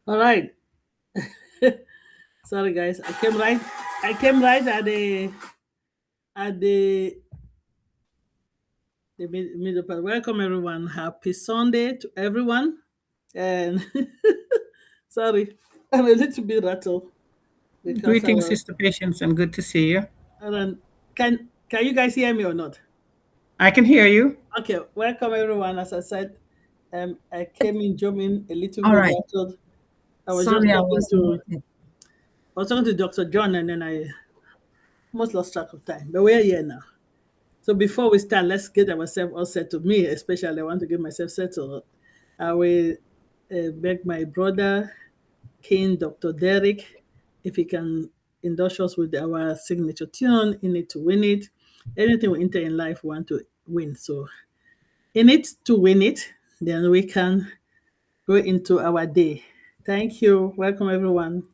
All right. Sorry, guys. I came right. I came right at the middle part. Welcome, everyone. Happy Sunday to everyone. And sorry, I'm a little bit rattled because I Greetings, was. Sister Patience, and good to see you. And can you guys hear me or not? I can hear you. Okay. Welcome, everyone. As I said, I came in jumping a little All bit right. rattled. I was just Sorry, I talking was to muted. I was talking to Dr. John, and then I almost lost track of time. But we're here now. So before we start, let's get ourselves all settled. Me, especially, I want to get myself settled. I will beg my brother, King Dr. Derek, if he can indulge us with our signature tune, In It to Win It. Anything we enter in life, we want to win. So, in it to win it, then we can go into our day. Thank you. Welcome, everyone.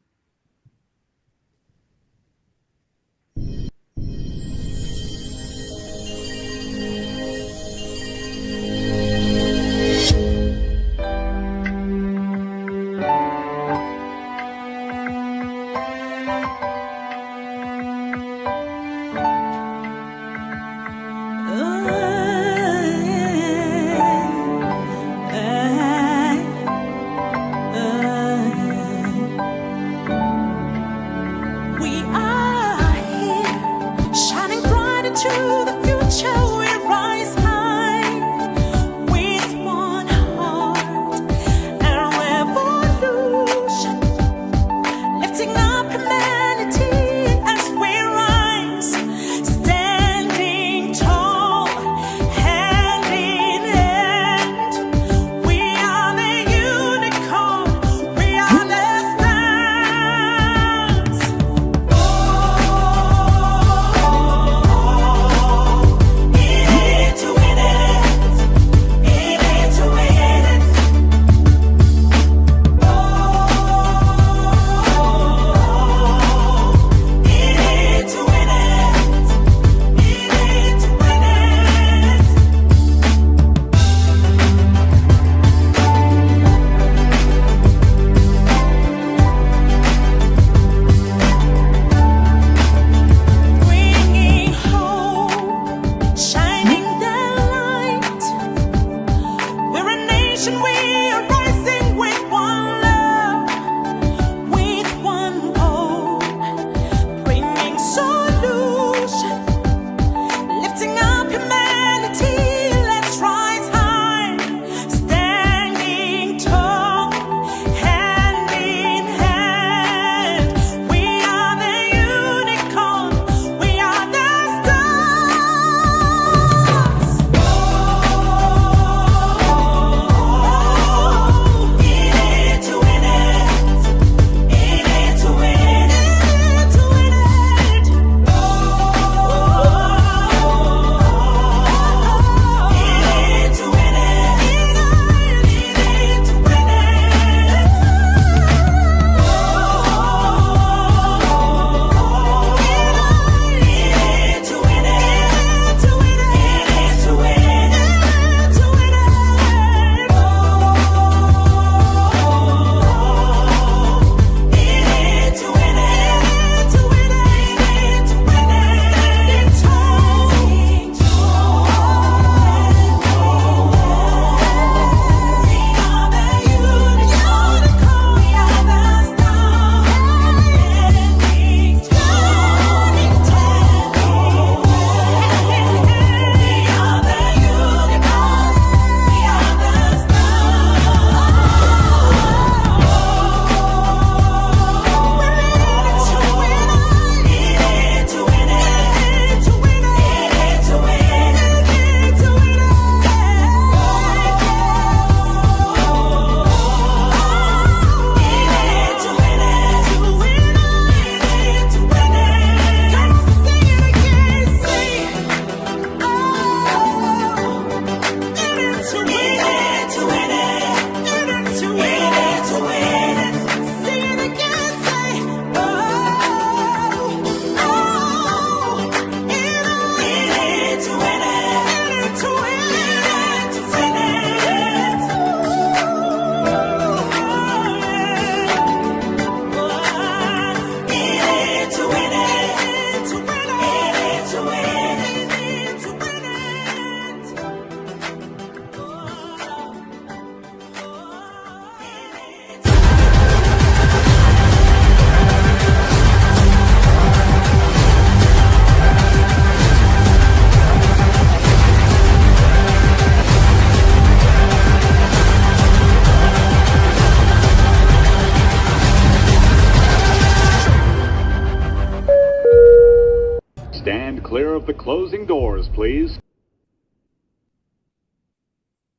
of the closing doors, please.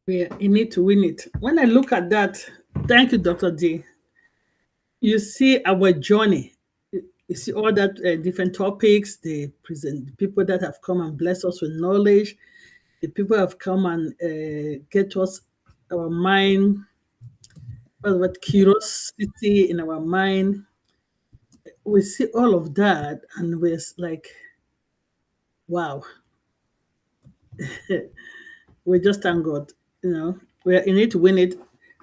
We need to win it. When I look at that, thank you, Dr. D. You see our journey. You see all that different topics, the present the people that have come and blessed us with knowledge, the people have come and get us our mind, what curiosity in our mind. We see all of that, and we're like, wow, we just thank God. We're in it to win it.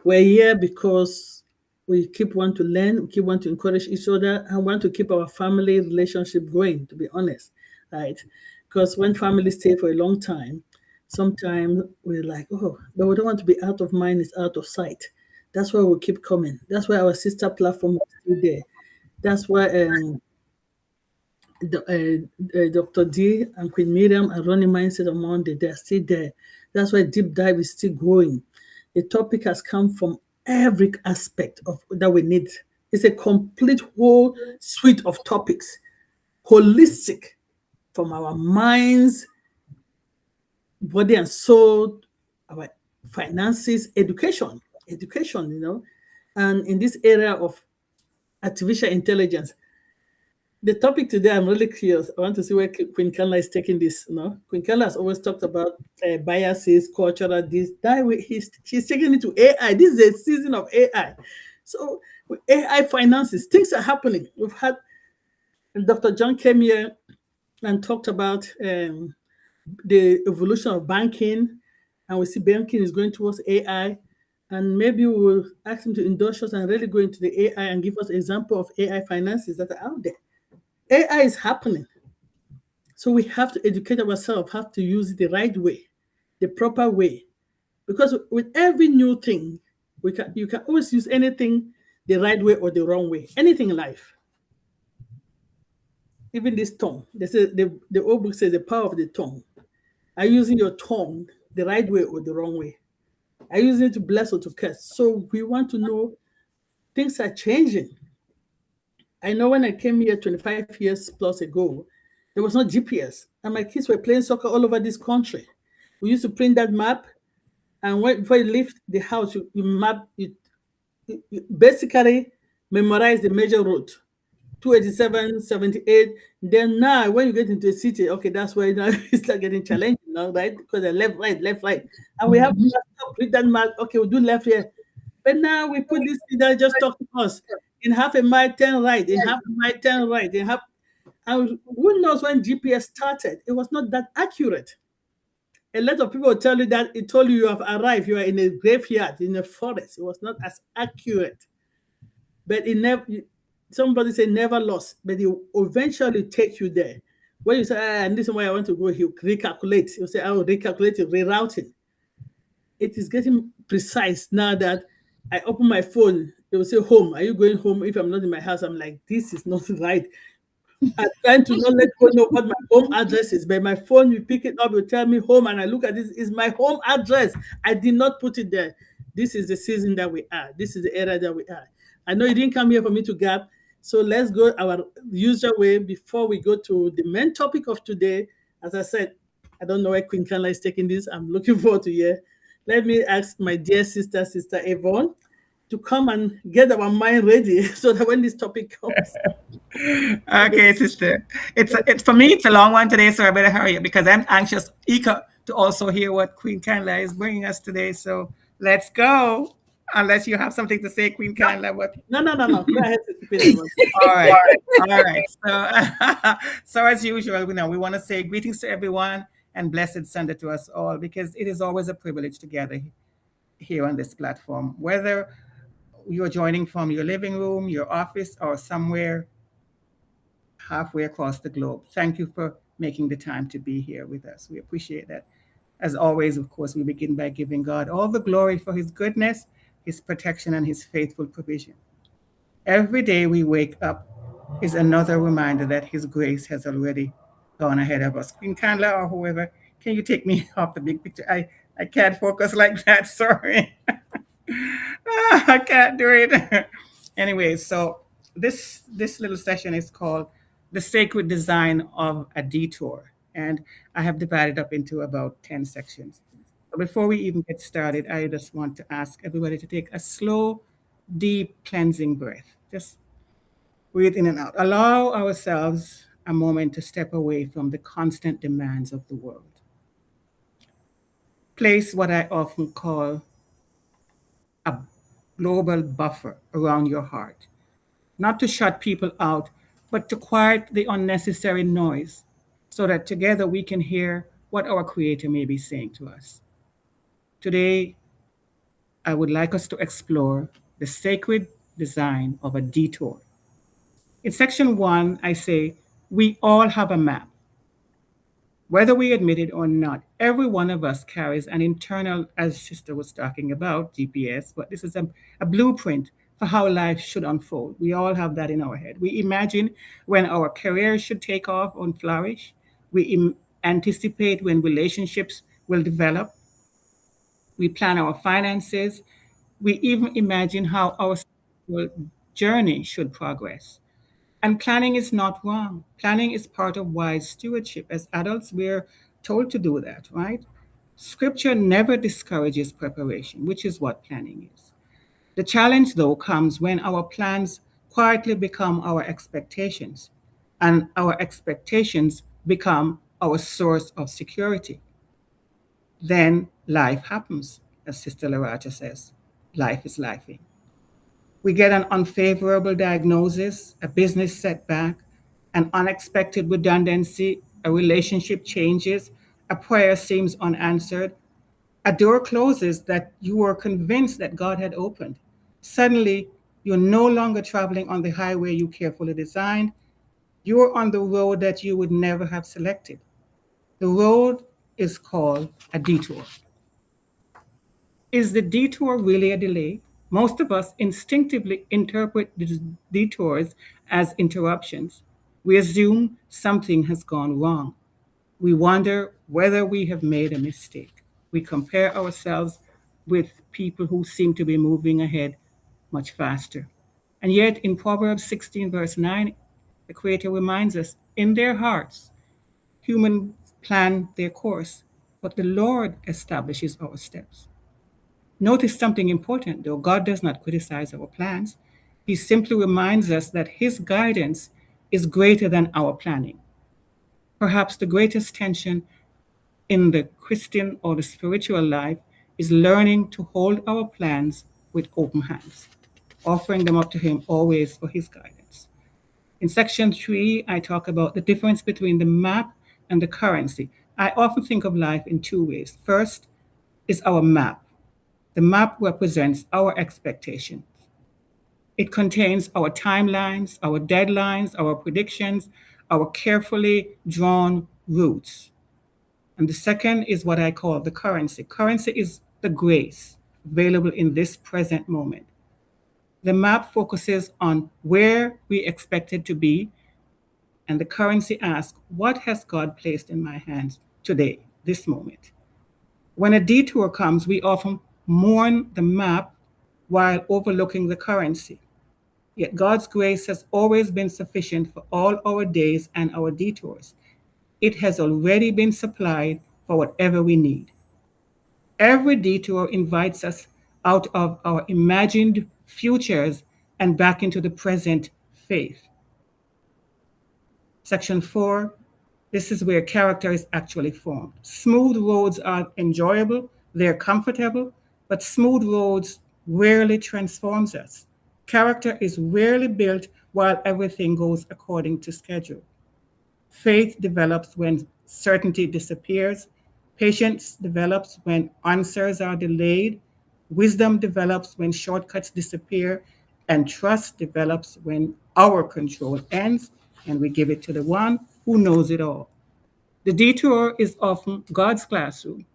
We're here because we keep want to learn, we keep want to encourage each other, and want to keep our family relationship going. To be honest, right? Because when families stay for a long time, sometimes we're like, oh, but we don't want to be out of mind, it's out of sight. That's why we keep coming. That's why our sister platform is still there. That's why Dr. D and Queen Miriam are running Mindset on Monday. They're still there. That's why Deep Dive is still growing. The topic has come from every aspect of that we need. It's a complete whole suite of topics, holistic, from our minds, body and soul, our finances, education. And in this area of artificial intelligence, the topic today, I'm really curious. I want to see where Queen Kanla is taking this. Queen Kanla has always talked about biases, cultural this. That way, she's taking it to AI. This is a season of AI. So with AI finances, things are happening. We've had Dr. John came here and talked about the evolution of banking, and we see banking is going towards AI. And maybe we will ask him to endorse us and really go into the AI and give us example of AI finances that are out there. AI is happening. So we have to educate ourselves, have to use it the right way, the proper way. Because with every new thing, you can always use anything the right way or the wrong way. Anything in life. Even this tongue. They say the old book says the power of the tongue. Are you using your tongue the right way or the wrong way? Are you using it to bless or to curse? So we want to know things are changing. I know when I came here 25 years plus ago, there was no GPS, and my kids were playing soccer all over this country. We used to print that map, and before you leave the house, you map it, you basically memorize the major route 287, 78. Then now, when you get into a city, okay, that's where now you start getting challenging now, right? Because they're left, right. And we have to stop, read that map. Okay, we'll do left here. But now we put this thing that just talk to us. In half a mile, turn right. In half a mile, turn right. And who knows when GPS started? It was not that accurate. A lot of people will tell you that it told you you have arrived. You are in a graveyard, in a forest. It was not as accurate. But it never. Somebody say never lost, but it will eventually take you there. When you say, and this is where I want to go, he'll recalculate. He'll say, I will recalculate it, rerouting. It is getting precise now that I open my phone. It will say home. Are you going home? If I'm not in my house, I'm like, this is not right. I'm trying to not let go know what my home address is, but my phone, you pick it up, you tell me home, and I look at this, is my home address. I did not put it there. This is the season that we are. This is the era that we are. I know you didn't come here for me to gap, so let's go our usual way before we go to the main topic of today. As I said, I don't know where Queen Kanla is taking this. I'm looking forward to hear. Let me ask my dear sister Yvonne, to come and get our mind ready so that when this topic comes. Okay, sister. It's for me. It's a long one today, so I better hurry up because I'm anxious, eager to also hear what Queen Kanla is bringing us today. So let's go. Unless you have something to say, Queen Kanla. What? No. Go ahead, Queen Yvonne. All right. All right. So, so as usual, we want to say greetings to everyone and blessed Sunday to us all because it is always a privilege to gather here on this platform, whether you're joining from your living room, your office, or somewhere halfway across the globe. Thank you for making the time to be here with us. We appreciate that. As always, of course, we begin by giving God all the glory for his goodness, his protection, and his faithful provision. Every day we wake up is another reminder that his grace has already gone ahead of us. Queen Kanla or whoever, can you take me off the big picture? I can't focus like that, sorry. I can't do it. Anyway, so this little session is called The Sacred Design of a Detour. And I have divided up into about 10 sections. But before we even get started, I just want to ask everybody to take a slow, deep cleansing breath. Just breathe in and out. Allow ourselves a moment to step away from the constant demands of the world. Place what I often call a global buffer around your heart, not to shut people out, but to quiet the unnecessary noise so that together we can hear what our Creator may be saying to us. Today, I would like us to explore the sacred design of a detour. In section one, I say, we all have a map. Whether we admit it or not, every one of us carries an internal, as Sister was talking about, GPS, but this is a blueprint for how life should unfold. We all have that in our head. We imagine when our careers should take off and flourish. We anticipate when relationships will develop. We plan our finances. We even imagine how our spiritual journey should progress. And planning is not wrong. Planning is part of wise stewardship. As adults, we're told to do that, right? Scripture never discourages preparation, which is what planning is. The challenge, though, comes when our plans quietly become our expectations, and our expectations become our source of security. Then life happens, as Sister Lerato says. Life is lifing. We get an unfavorable diagnosis, a business setback, an unexpected redundancy, a relationship changes, a prayer seems unanswered, a door closes that you were convinced that God had opened. Suddenly, you're no longer traveling on the highway you carefully designed. You're on the road that you would never have selected. The road is called a detour. Is the detour really a delay? Most of us instinctively interpret these detours as interruptions. We assume something has gone wrong. We wonder whether we have made a mistake. We compare ourselves with people who seem to be moving ahead much faster. And yet, in Proverbs 16, verse 9, the Creator reminds us in their hearts, humans plan their course, but the Lord establishes our steps. Notice something important, though. God does not criticize our plans. He simply reminds us that His guidance is greater than our planning. Perhaps the greatest tension in the Christian or the spiritual life is learning to hold our plans with open hands, offering them up to Him always for His guidance. In section three, I talk about the difference between the map and the currency. I often think of life in two ways. First is our map. The map represents our expectations. It contains our timelines, our deadlines, our predictions, our carefully drawn routes. And the second is what I call the currency. Currency is the grace available in this present moment. The map focuses on where we expect it to be, and the currency asks, what has God placed in my hands today, this moment? When a detour comes, we often mourn the map while overlooking the currency. Yet God's grace has always been sufficient for all our days and our detours. It has already been supplied for whatever we need. Every detour invites us out of our imagined futures and back into the present faith. Section 4, this is where character is actually formed. Smooth roads are enjoyable, they're comfortable, but smooth roads rarely transforms us. Character is rarely built while everything goes according to schedule. Faith develops when certainty disappears. Patience develops when answers are delayed. Wisdom develops when shortcuts disappear. And trust develops when our control ends and we give it to the one who knows it all. The detour is often God's classroom,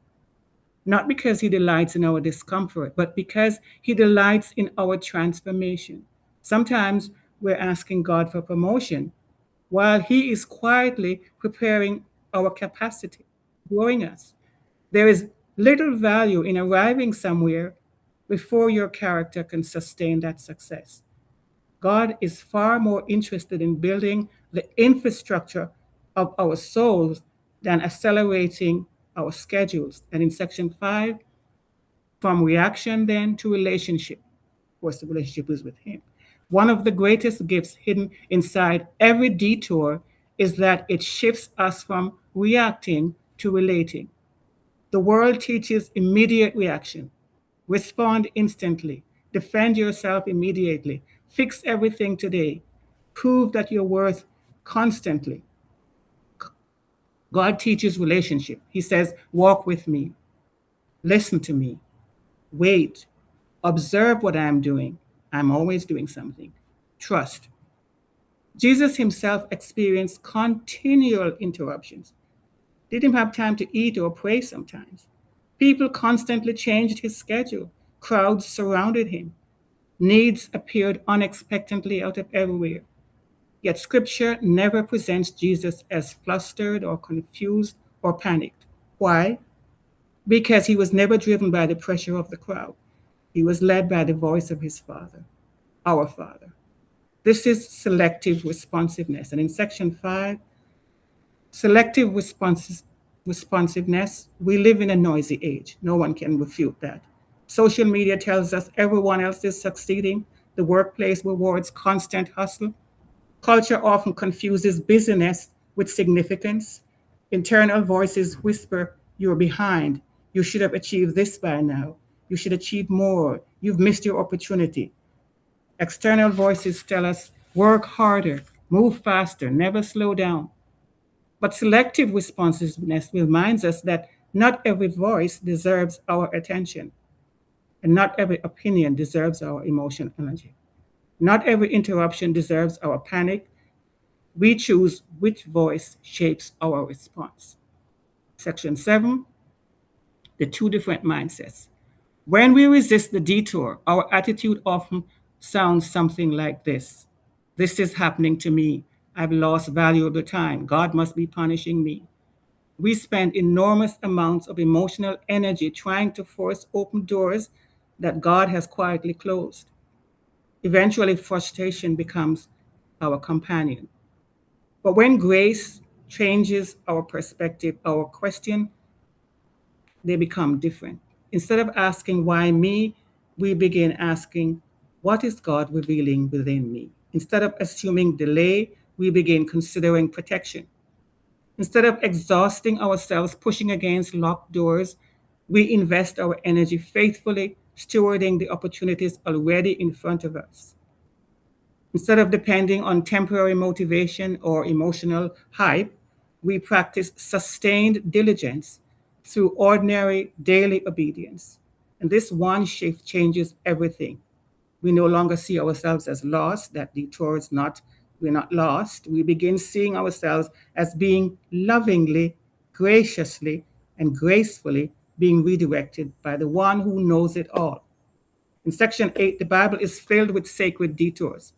not because He delights in our discomfort, but because He delights in our transformation. Sometimes we're asking God for promotion while He is quietly preparing our capacity, growing us. There is little value in arriving somewhere before your character can sustain that success. God is far more interested in building the infrastructure of our souls than accelerating our schedules. And in section 5, from reaction then to relationship. Of course, the relationship is with Him. One of the greatest gifts hidden inside every detour is that it shifts us from reacting to relating. The world teaches immediate reaction. Respond instantly. Defend yourself immediately. Fix everything today. Prove that you're worth constantly. God teaches relationship. He says, walk with me, listen to me, wait, observe what I'm doing. I'm always doing something. Trust. Jesus himself experienced continual interruptions. Didn't have time to eat or pray sometimes. People constantly changed his schedule. Crowds surrounded him. Needs appeared unexpectedly out of everywhere. Yet scripture never presents Jesus as flustered or confused or panicked. Why? Because he was never driven by the pressure of the crowd. He was led by the voice of his Father, our Father. This is selective responsiveness. And in section 5, selective responsiveness, we live in a noisy age. No one can refute that. Social media tells us everyone else is succeeding. The workplace rewards constant hustle. Culture often confuses busyness with significance. Internal voices whisper, you're behind. You should have achieved this by now. You should achieve more. You've missed your opportunity. External voices tell us, work harder, move faster, never slow down. But selective responsiveness reminds us that not every voice deserves our attention, and not every opinion deserves our emotional energy. Not every interruption deserves our panic. We choose which voice shapes our response. Section 7, the two different mindsets. When we resist the detour, our attitude often sounds something like this: this is happening to me. I've lost valuable time. God must be punishing me. We spend enormous amounts of emotional energy trying to force open doors that God has quietly closed. Eventually, frustration becomes our companion. But when grace changes our perspective, our question, they become different. Instead of asking, why me, we begin asking, what is God revealing within me? Instead of assuming delay, we begin considering protection. Instead of exhausting ourselves pushing against locked doors, we invest our energy faithfully stewarding the opportunities already in front of us. Instead of depending on temporary motivation or emotional hype, we practice sustained diligence through ordinary daily obedience. And this one shift changes everything. We no longer see ourselves as lost, that detour is not, we're not lost. We begin seeing ourselves as being lovingly, graciously, and gracefully being redirected by the one who knows it all. In section 8, the Bible is filled with sacred detours.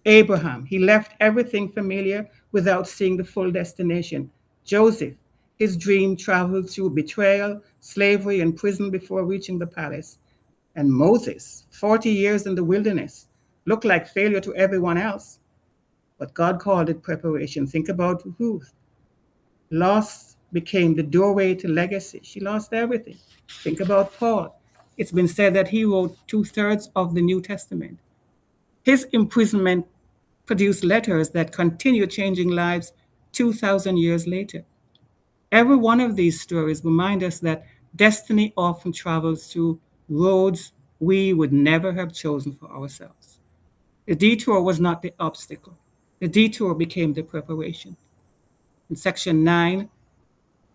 Abraham, he left everything familiar without seeing the full destination. Joseph, his dream traveled through betrayal, slavery, and prison before reaching the palace. And Moses, 40 years in the wilderness, looked like failure to everyone else. But God called it preparation. Think about Ruth. Loss became the doorway to legacy. She lost everything. Think about Paul. It's been said that he wrote two-thirds of the New Testament. His imprisonment produced letters that continue changing lives 2,000 years later. Every one of these stories remind us that destiny often travels through roads we would never have chosen for ourselves. The detour was not the obstacle. The detour became the preparation. In section 9,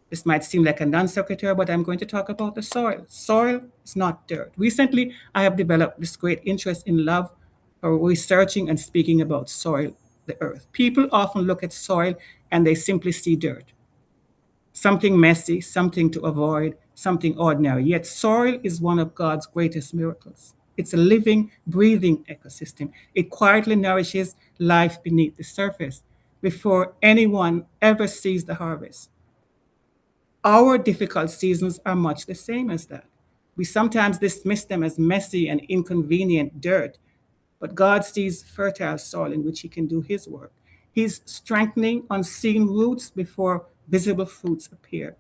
this might seem like a non sequitur, but I'm going to talk about the soil. Soil is not dirt. Recently, I have developed this great interest in love for researching and speaking about soil, the earth. People often look at soil and they simply see dirt, something messy, something to avoid, something ordinary. Yet soil is one of God's greatest miracles. It's a living, breathing ecosystem. It quietly nourishes life beneath the surface before anyone ever sees the harvest. Our difficult seasons are much the same as that. We sometimes dismiss them as messy and inconvenient dirt, but God sees fertile soil in which He can do His work. He's strengthening unseen roots before visible fruits appear.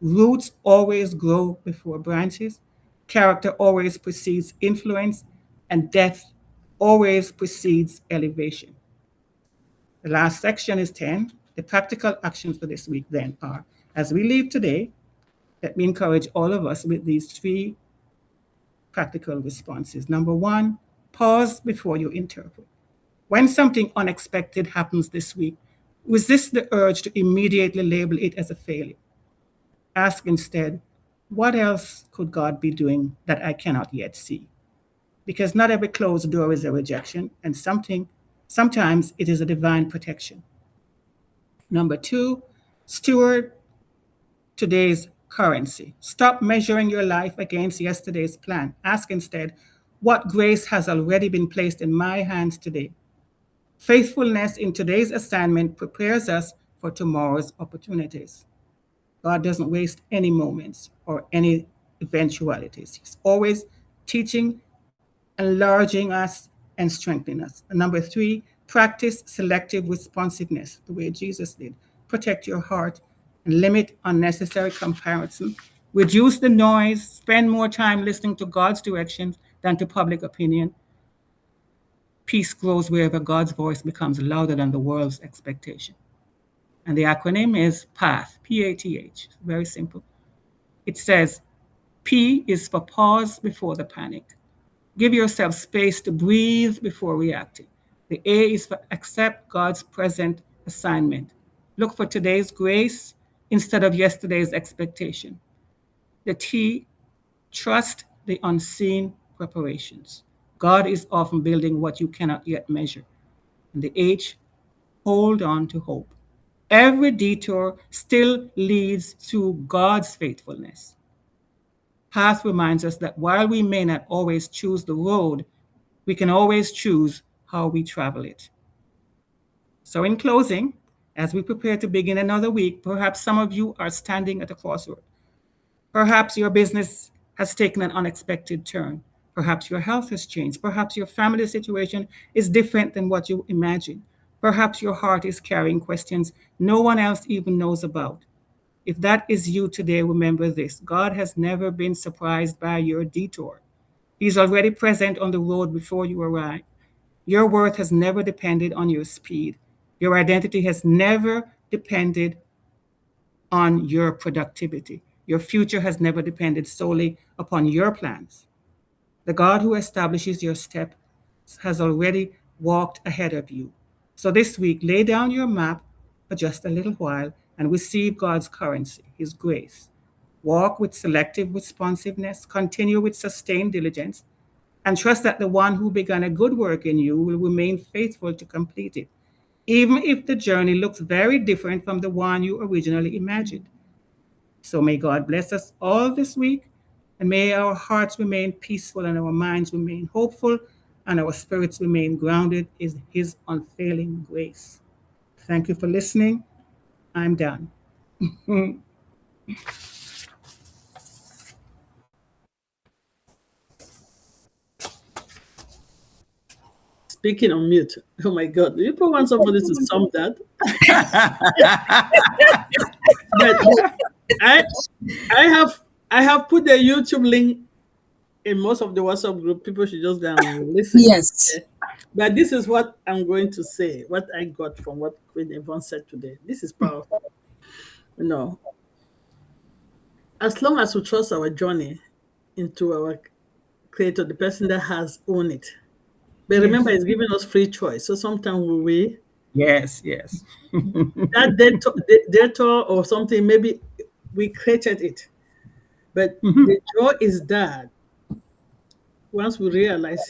Roots always grow before branches. Character always precedes influence, and death always precedes elevation. The last section is 10. The practical actions for this week then are, as we leave today, let me encourage all of us with these three practical responses. Number one, pause before you interpret. When something unexpected happens this week, resist the urge to immediately label it as a failure. Ask instead, what else could God be doing that I cannot yet see? Because not every closed door is a rejection, and sometimes it is a divine protection. Number two, steward today's currency. Stop measuring your life against yesterday's plan. Ask instead, what grace has already been placed in my hands today? Faithfulness in today's assignment prepares us for tomorrow's opportunities. God doesn't waste any moments or any eventualities. He's always teaching, enlarging us, and strengthening us. And number three, practice selective responsiveness, the way Jesus did. Protect your heart and limit unnecessary comparison. Reduce the noise, spend more time listening to God's directions than to public opinion. Peace grows wherever God's voice becomes louder than the world's expectation. And the acronym is PATH, P-A-T-H. Very simple. It says, P is for pause before the panic. Give yourself space to breathe before reacting. The A is for accept God's present assignment. Look for today's grace instead of yesterday's expectation. The T, trust the unseen preparations. God is often building what you cannot yet measure. And the H, hold on to hope. Every detour still leads through God's faithfulness. Path reminds us that while we may not always choose the road, we can always choose how we travel it. So, in closing, as we prepare to begin another week, perhaps some of you are standing at a crossroad. Perhaps your business has taken an unexpected turn. Perhaps your health has changed. Perhaps your family situation is different than what you imagined. Perhaps your heart is carrying questions no one else even knows about. If that is you today, remember this: God has never been surprised by your detour. He's already present on the road before you arrive. Your worth has never depended on your speed. Your identity has never depended on your productivity. Your future has never depended solely upon your plans. The God who establishes your steps has already walked ahead of you. So this week, lay down your map for just a little while and receive God's currency, His grace. Walk with selective responsiveness, continue with sustained diligence, and trust that the one who began a good work in you will remain faithful to complete it, even if the journey looks very different from the one you originally imagined. So may God bless us all this week, and may our hearts remain peaceful and our minds remain hopeful and our spirits remain grounded in His unfailing grace. Thank you for listening. I'm done. Speaking on mute. Oh my God. Do you put want somebody to sum that? But I have put the YouTube link in most of the WhatsApp group. People should just go and listen. Yes. Okay? But this is what I'm going to say, what I got from what Queen Yvonne said today. This is powerful. You know, as long as we trust our journey into our Creator, the person that has owned it. But remember, He's giving us free choice. So sometimes we Yes. that detour or something, maybe we created it. But the joy is that once we realize,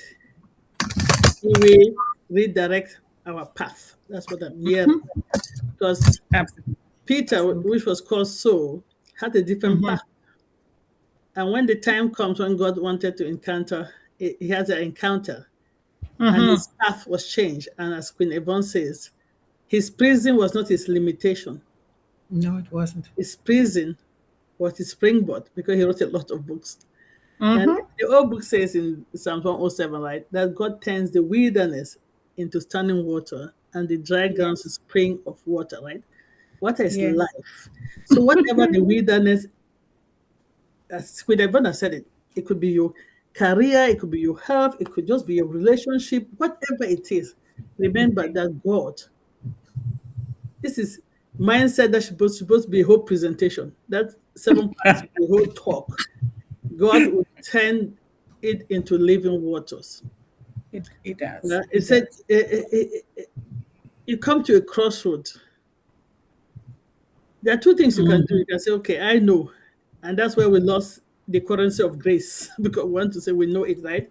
He will redirect our path. That's what I'm hearing. Because Absolutely. Peter, which was called Saul, had a different path. And when the time comes when God wanted to encounter, he has an encounter. And his path was changed. And as Queen Yvonne says, his prison was not his limitation. No, it wasn't. His prison was his springboard, because he wrote a lot of books. And the old book says in Psalm 107, right, that God turns the wilderness into standing water and the dry grounds a spring of water, right? What is Yes. life? So whatever the wilderness, as Queen Yvonne has said it, it could be your career, it could be your health, it could just be your relationship, whatever it is. Remember that God, this is mindset that's supposed to be a whole presentation. That 7 parts, the whole talk. God will turn it into living waters. It does. Yeah, it said you come to a crossroad. There are two things you can do. You can say, okay, I know. And that's where we lost the currency of grace because we want to say we know it, right?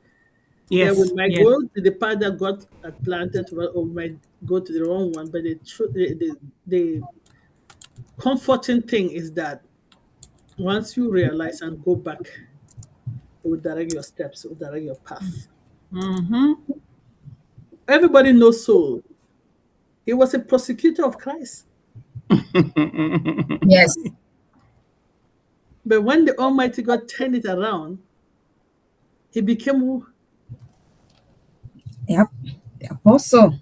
Then we Yes. might Yes. go to the path that God had planted, or we might go to the wrong one. But the comforting thing is that once you realize and go back, it will direct your steps, it will direct your path. Mm-hmm. Everybody knows Saul. He was a prosecutor of Christ. Yes. But when the Almighty God turned it around, he became who? Yep. The apostle. The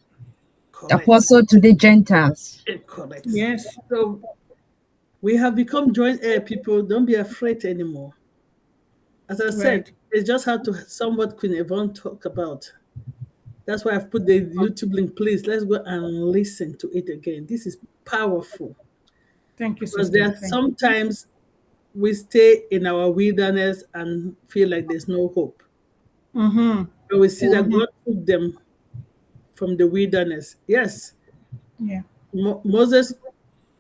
Correct. apostle to the Gentiles. Correct. Yes. So we have become joint heir people. Don't be afraid anymore. As I said, Right. it's just how to somewhat Queen Yvonne talk about. That's why I've put the YouTube link. Please, let's go and listen to it again. This is powerful. Thank you, Because sister. there are Thank you. sometimes we stay in our wilderness and feel like there's no hope. Mm-hmm. But we see that God took them from the wilderness. Yes, Yeah. Moses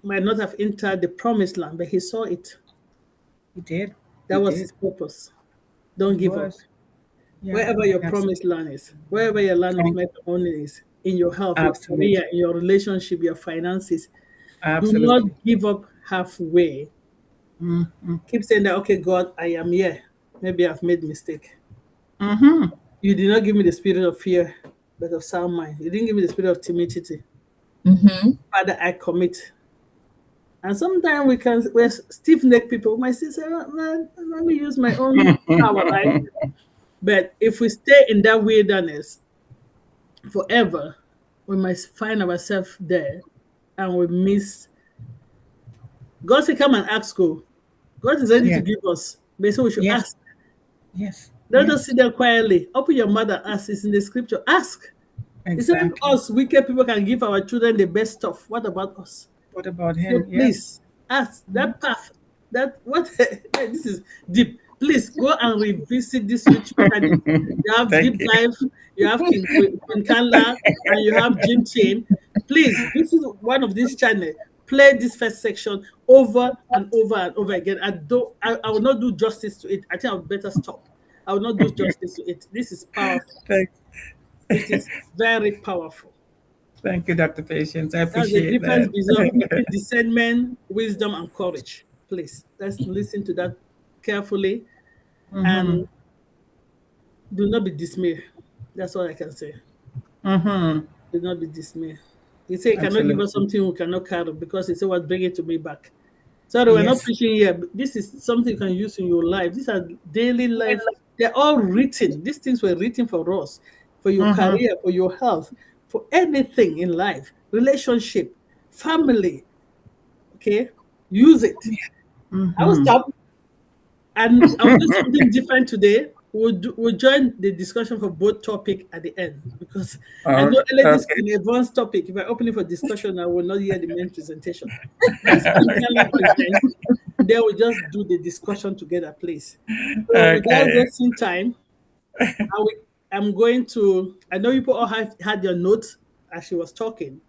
might not have entered the promised land, but he saw it. He did. That He was did. his purpose. Don't It give up. was. Yeah. Wherever your Yes. promised land is, wherever your land of Thank- matrimony is, in your health, your Absolutely. career, in your relationship, your finances, do not Absolutely. give up halfway. Mm-hmm. Keep saying that, okay, God, I am here. Maybe I've made mistake. Mm-hmm. You did not give me the spirit of fear, but of sound mind. You didn't give me the spirit of timidity. Mm-hmm. Father, I commit. And sometimes we're stiff-necked people. My sister, let me use my own power, right? But if we stay in that wilderness forever, we might find ourselves there and we miss. God said, come and ask, go. God is ready Yeah. to give us. But so we should Yes. ask. Yes. Let Yes. us sit there quietly. Open your mouth and ask. It's in the scripture. Ask. It's even Exactly. us, wicked people, can give our children the best stuff. What about us? What about So him? Yes. please ask that path. That what this is deep. Please go and revisit this YouTube channel. You have Thank Deep you. Life, you have King Kanla, and you have Jim Chain. Please, this is one of these channels. Play this first section over and over and over again. I will not do justice to it. I think I would better stop. I will not do justice to it. This is powerful. Thank, It is very powerful. thank you, Dr. Patience. I That's the appreciate difference that. between discernment, wisdom, and courage. Please, let's listen to that carefully and do not be dismayed. That's all I can say. Mm-hmm. Do not be dismayed. He said, he cannot give us Absolutely. something we cannot carry because he said, what, bring it to me back. Sorry, we're not Yes. preaching here. But this is something you can use in your life. These are daily life. They're all written. These things were written for us, for your career, for your health, for anything in life, relationship, family. Okay, use it. I will stop, and I'll do something different today. We'll join the discussion for both topic at the end because I know this Okay. in advanced topic. If I open it for discussion, I will not hear the main presentation. As Kanla presents, they will just do the discussion together, please. So without Okay. wasting time, I'm going to. I know you all have had your notes as she was talking.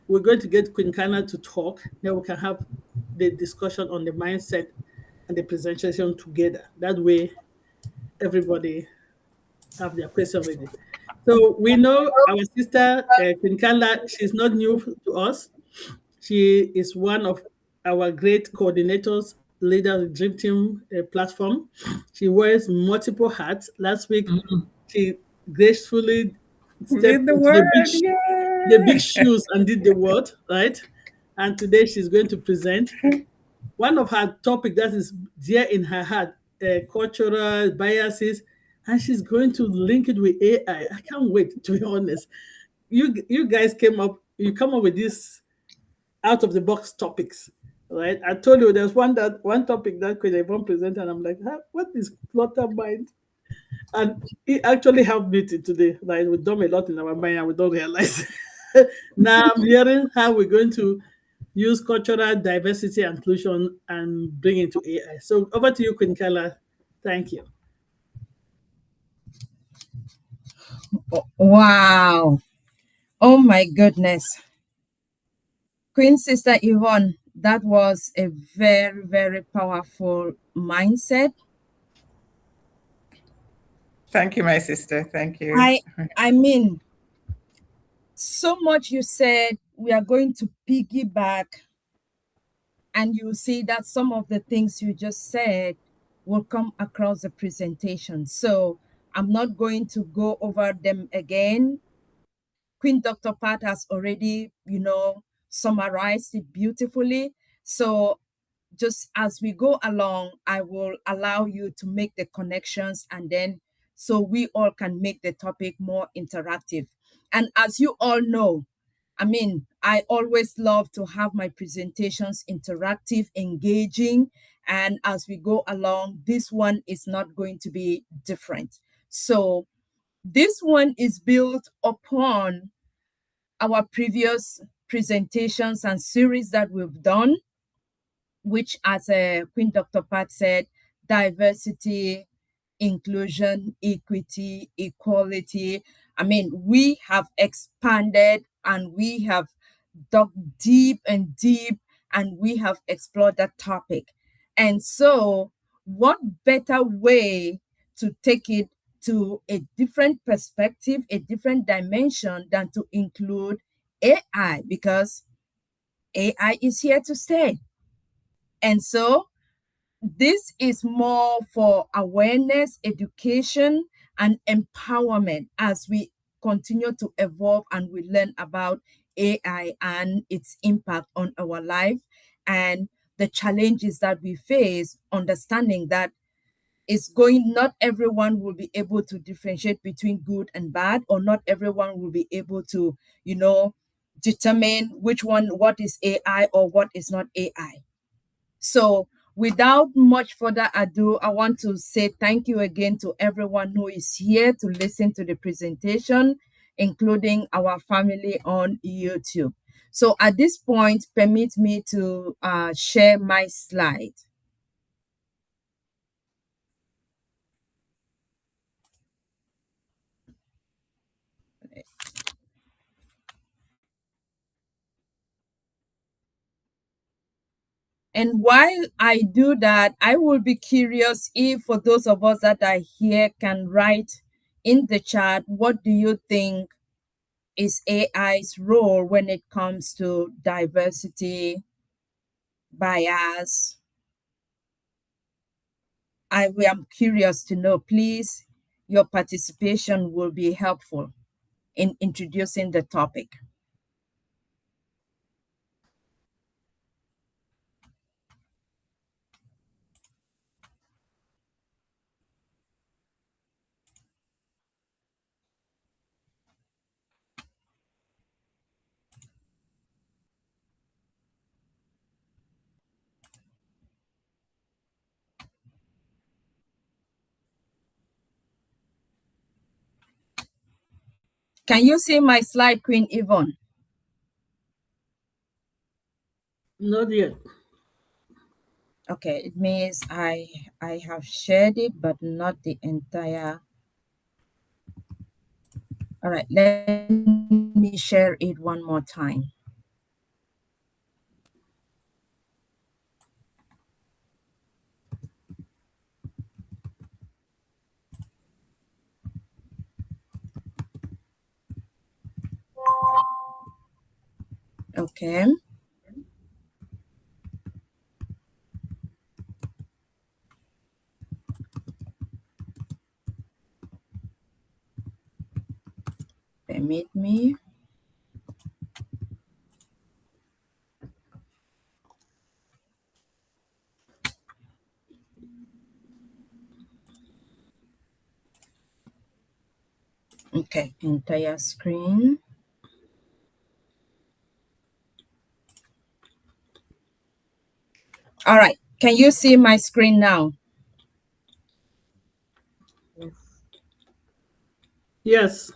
We're going to get Queen Kanla to talk. Then we can have the discussion on the mindset and the presentation together. That way, everybody have their question ready. So we know our sister Queen Kanla. She's not new to us. She is one of our great coordinators, leader of the Dream Team platform. She wears multiple hats. Last week, she gracefully stepped Did the into word. the big Yeah. shoes and did the word, right? And today she's going to present one of her topic that is dear in her heart, cultural biases, and she's going to link it with AI. I can't wait, to be honest. You guys you come up with this out of the box topics. Right? I told you there's one topic that Queen Yvonne presented, and I'm like, what is flutter mind? And it actually helped me today. Like we've done a lot in our mind and we don't realize. Now I'm hearing how we're going to use cultural diversity and inclusion and bring it to AI. So over to you, Queen Kala. Thank you. Wow. Oh my goodness. Queen Sister Yvonne, that was a very, very powerful mindset. Thank you, my sister. Thank you. I mean, so much you said. We are going to piggyback, and you see that some of the things you just said will come across the presentation. So I'm not going to go over them again. Queen Dr. Pat has already, summarized it beautifully. So just as we go along, I will allow you to make the connections, and then so we all can make the topic more interactive. And as you all know, I mean, I always love to have my presentations interactive, engaging, and as we go along, this one is not going to be different. So this one is built upon our previous presentations and series that we've done, which, as Queen Dr. Pat said, diversity, inclusion, equity, equality. I mean, we have expanded and we have dug deep and deep, and we have explored that topic. And so, what better way to take it to a different perspective, a different dimension, than to include AI, because AI is here to stay. And so, this is more for awareness, education, and empowerment as we continue to evolve and we learn about AI and its impact on our life and the challenges that we face, understanding that not everyone will be able to differentiate between good and bad, or not everyone will be able to, determine what is AI or what is not AI. So, without much further ado, I want to say thank you again to everyone who is here to listen to the presentation, including our family on YouTube. So, at this point, permit me to share my slide. And while I do that, I will be curious if, for those of us that are here, can write in the chat, what do you think is AI's role when it comes to diversity, bias? I am curious to know. Please, your participation will be helpful in introducing the topic. Can you see my slide, Queen Yvonne? Not yet. Okay, it means I have shared it, but not the entire. All right, let me share it one more time. Okay. Permit me. Okay, entire screen. All right. Can you see my screen now? Yes.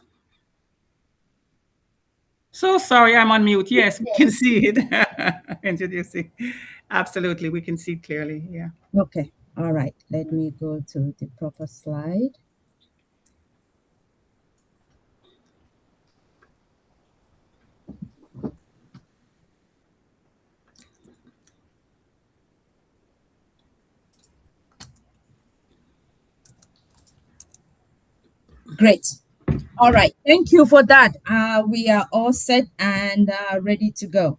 So sorry, I'm on mute. Yes, we can see it. Introducing. Absolutely, we can see clearly. Yeah. Okay. All right. Let me go to the proper slide. Great. All right. Thank you for that. We are all set and ready to go.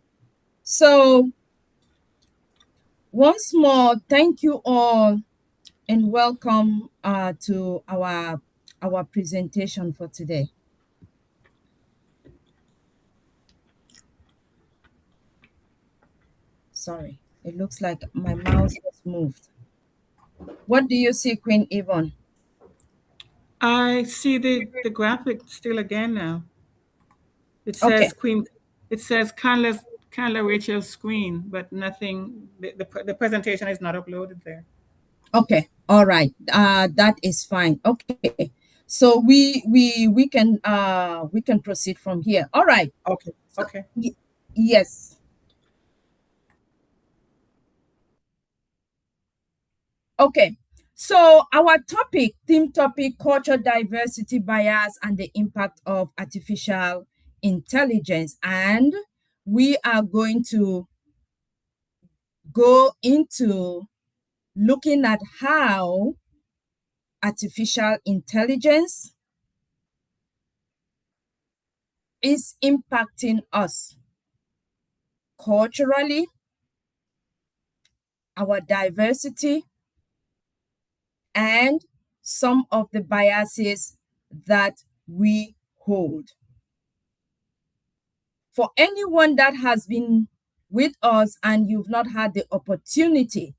So, once more, thank you all and welcome to our presentation for today. Sorry, it looks like my mouse has moved. What do you see, Queen Yvonne? I see the graphic still again now. It Okay. says Queen. It says Kanla Rachel's screen, but nothing. The presentation is not uploaded there. Okay. All right. That is fine. Okay. So we can proceed from here. All right. Okay. So, Okay. yes. Okay. So our theme topic, culture diversity bias and the impact of artificial intelligence. And we are going to go into looking at how artificial intelligence is impacting us culturally, our diversity, and some of the biases that we hold. For anyone that has been with us and you've not had the opportunity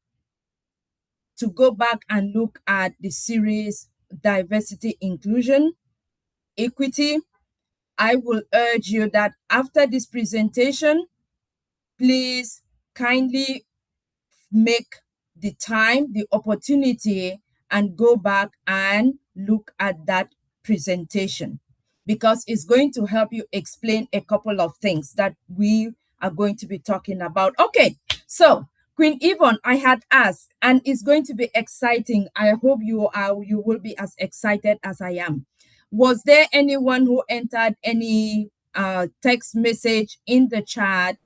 to go back and look at the series Diversity, Inclusion, Equity, I will urge you that after this presentation, please kindly make the time, the opportunity, and go back and look at that presentation because it's going to help you explain a couple of things that we are going to be talking about. Okay, so Queen Yvonne, I had asked, and it's going to be exciting. I hope you will be as excited as I am. Was there anyone who entered any text message in the chat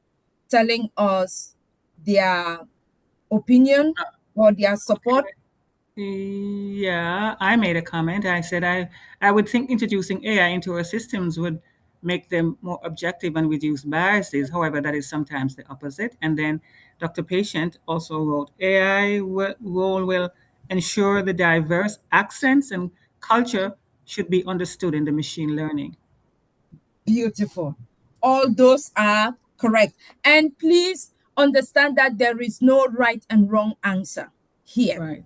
telling us their opinion or their support? Yeah, I made a comment. I said I would think introducing AI into our systems would make them more objective and reduce biases. However, that is sometimes the opposite. And then Dr. Patient also wrote, AI role will ensure the diverse accents and culture should be understood in the machine learning. Beautiful. All those are correct. And please understand that there is no right and wrong answer here. Right.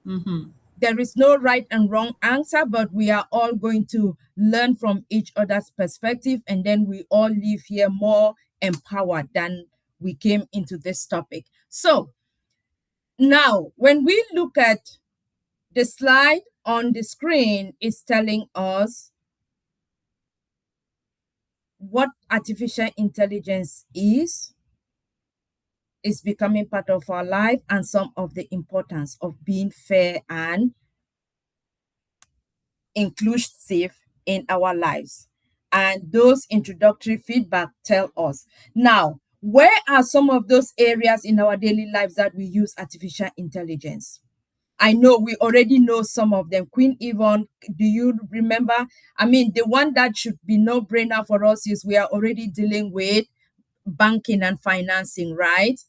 Mm-hmm. There is no right and wrong answer, but we are all going to learn from each other's perspective, and then we all leave here more empowered than we came into this topic. So now, when we look at the slide on the screen, it's telling us what artificial intelligence is becoming part of our life, and some of the importance of being fair and inclusive in our lives. And those introductory feedback tell us. Now, where are some of those areas in our daily lives that we use artificial intelligence? I know we already know some of them. Queen Yvonne, do you remember? I mean, the one that should be no-brainer for us is we are already dealing with banking and financing, right?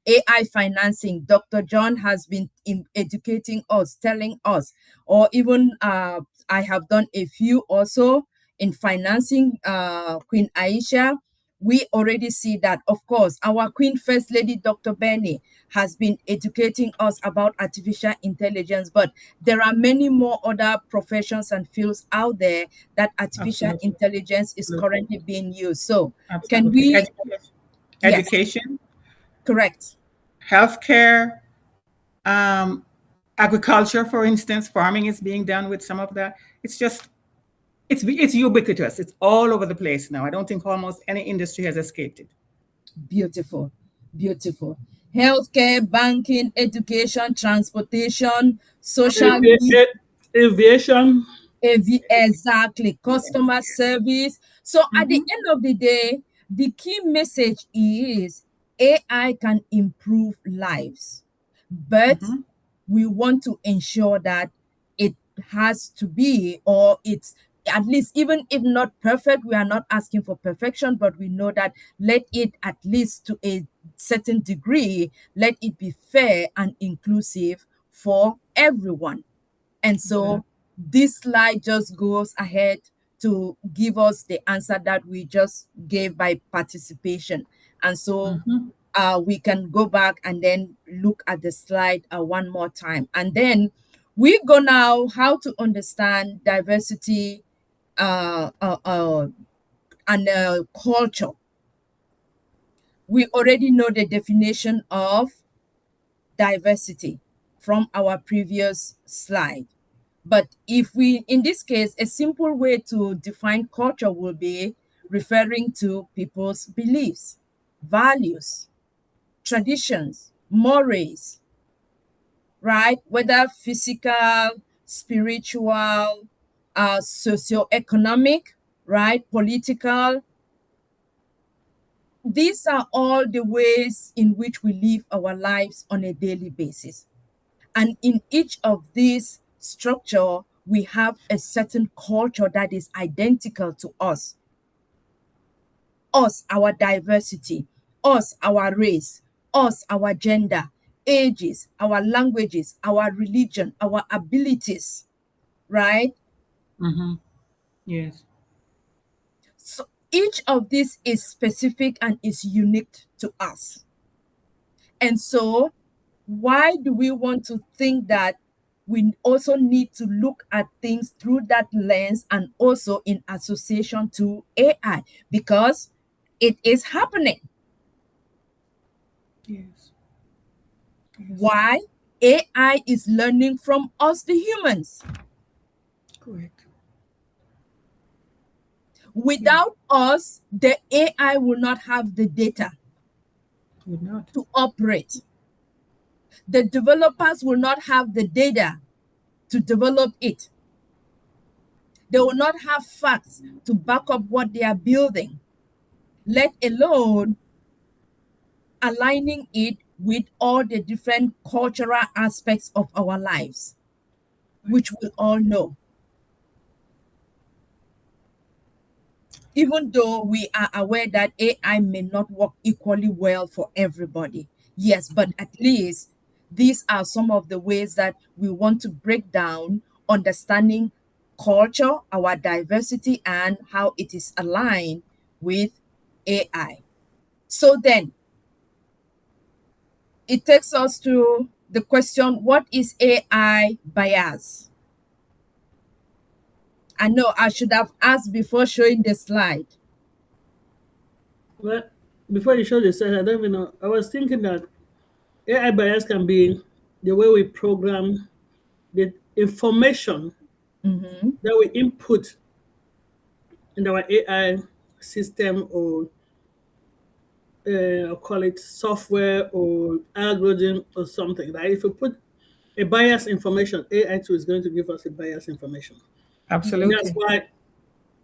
AI financing. Dr. John has been educating us, telling us, or even I have done a few also in financing. Queen Aisha, we already see that. Of course, our Queen First Lady, Dr. Benny, has been educating us about artificial intelligence, but there are many more other professions and fields out there that artificial Absolutely. intelligence is currently being used. So can Absolutely. we? Yes, Education. correct. healthcare, agriculture, for instance, farming is being done with some of that. It's just, it's ubiquitous. It's all over the place now. I don't think almost any industry has escaped it. Beautiful, beautiful. Healthcare, banking, education, transportation, social media, Aviation. exactly, customer service. So at the Mm-hmm. end of the day, the key message is AI can improve lives, but Mm-hmm. we want to ensure that it has to be, or it's at least, even if not perfect, we are not asking for perfection, but we know that let it, at least to a certain degree, let it be fair and inclusive for everyone. And Exactly. so this slide just goes ahead to give us the answer that we just gave by participation. And so Mm-hmm. we can go back and then look at the slide one more time. And then we go now how to understand diversity and culture. We already know the definition of diversity from our previous slide. But if we, in this case, a simple way to define culture will be referring to people's beliefs, values, traditions, mores, right? Whether physical, spiritual, socioeconomic, right? Political. These are all the ways in which we live our lives on a daily basis. And in each of these structure, we have a certain culture that is identical to us, our diversity, us, our race, us, our gender, ages, our languages, our religion, our abilities, right? Mm-hmm. Yes. So each of these is specific and is unique to us. And so, why do we want to think that we also need to look at things through that lens and also in association to AI? Because it is happening. Yes. Yes. Why? AI is learning from us, the humans. Correct. Yeah. Without us, the AI will not have the data Would not. to operate. The developers will not have the data to develop it. They will not have facts to back up what they are building, let alone aligning it with all the different cultural aspects of our lives, which we all know. Even though we are aware that AI may not work equally well for everybody. Yes, but at least these are some of the ways that we want to break down understanding culture, our diversity, and how it is aligned with AI. So then it takes us to the question, what is AI bias? I know I should have asked before showing the slide. Well, before you show the slide, I don't even know. I was thinking that AI bias can be the way we program the information Mm-hmm. that we input in our AI system, or I'll call it software or algorithm or something. Right? If we put a bias information, AI too is going to give us a bias information. And that's Absolutely. why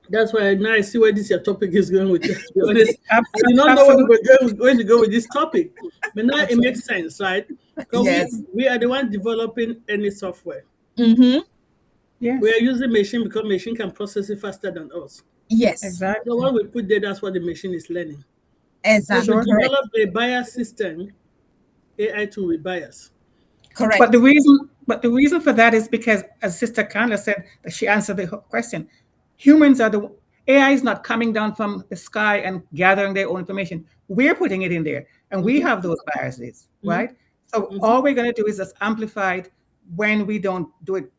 now I see where this your topic is going with. To be honest, I did not know where we Absolutely. were going to go with this topic, but now it Absolutely. makes sense, right? Because Yes. we are the one developing any software. Mm-hmm. We are Yes. using machine because machine can process it faster than us. Yes. So Exactly. what we put there, that's what the machine is learning. So if we Exactly. Sure. Correct. develop a bias system, AI too will bias. But the Correct. reason, but the reason for that is because, as Sister Kanla said, that she answered the question. Humans are the AI is not coming down from the sky and gathering their own information. We're putting it in there, and we Hmm. have those biases, Hmm. right? So Hmm. all we're going to do is just amplify it when we don't do it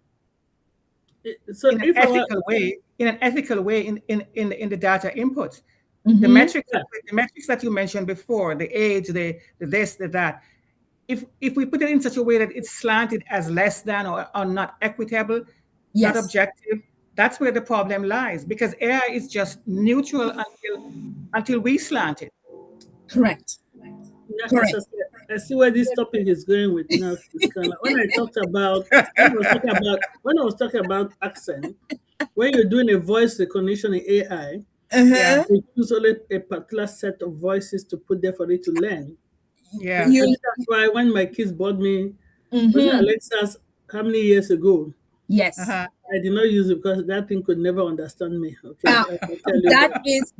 So in an if our ethical way, in the data input. The Mm-hmm. metrics, yeah, the metrics that you mentioned before, the age, the this, the that, if we put it in such a way that it's slanted as less than or not equitable, not Yes. objective, that's where the problem lies. Because AI is just neutral until we slant it. Correct. Yeah, as Correct. I said, I see where this topic is going with now. It's kind of, when I talked about when I was talking about accent, when you're doing a voice recognition in AI, Yeah, Uh-huh. you choose only a particular set of voices to put there for it to learn. yeah. And You. that's why when my kids bought me, was it Mm-hmm. Alexa's how many years ago? Yes. Uh-huh. I did not use it because that thing could never understand me. Okay, Uh, I can tell you that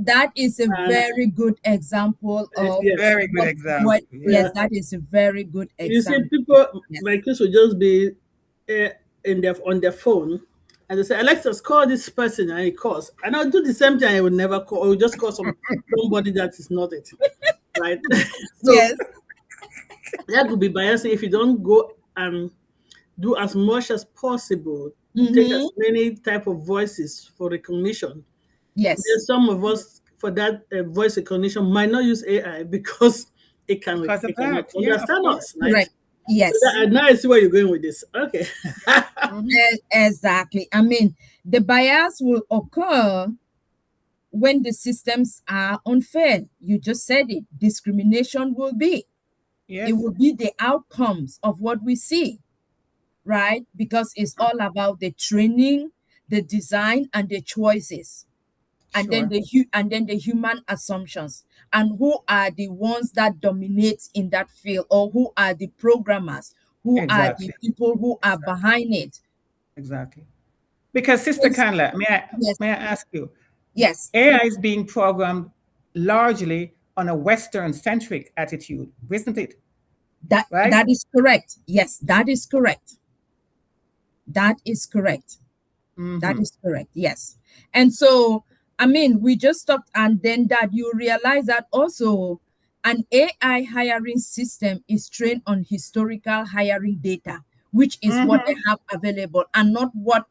that. is a And very good example of yes, Very good example. what. Yeah. yeah. Yes, that is a very good You see, example. people, Yes. my kids would just be in their on their phone, and they say, "Alexa, call this person," and he calls, and I'll do the same thing. I would never call. I would just call somebody that is not it, right? So Yes. that could be biasing if you don't go and do as much as possible to take Mm-hmm. as many type of voices for recognition. Then Yes. some of us for that voice recognition might not use AI because Because of it cannot that. Yeah, of understand course. us, right? Correct. So that, Yes. and now I see where you're going with this. Okay. Mhm. Exactly. I mean, the bias will occur when the systems are unfair. You just said it. Discrimination will be. It Yes, will be the outcomes of what we see, right? Because it's all about the training, the design, and the choices, and then sure. the human assumptions, and who are the ones that dominate in that field, or who are the programmers, who are the Exactly. people who are behind it. Exactly. Because Sister Yes. Kanla, Yes. may I ask you, Yes. AI is being programmed largely on a Western centric attitude, isn't it? Right? That is correct. Yes, that is correct. That is correct. That Mm-hmm. is correct. Yes. And so, I mean, we just talked, and then that you realize that also an AI hiring system is trained on historical hiring data, which is what they Mm-hmm. have available, and not what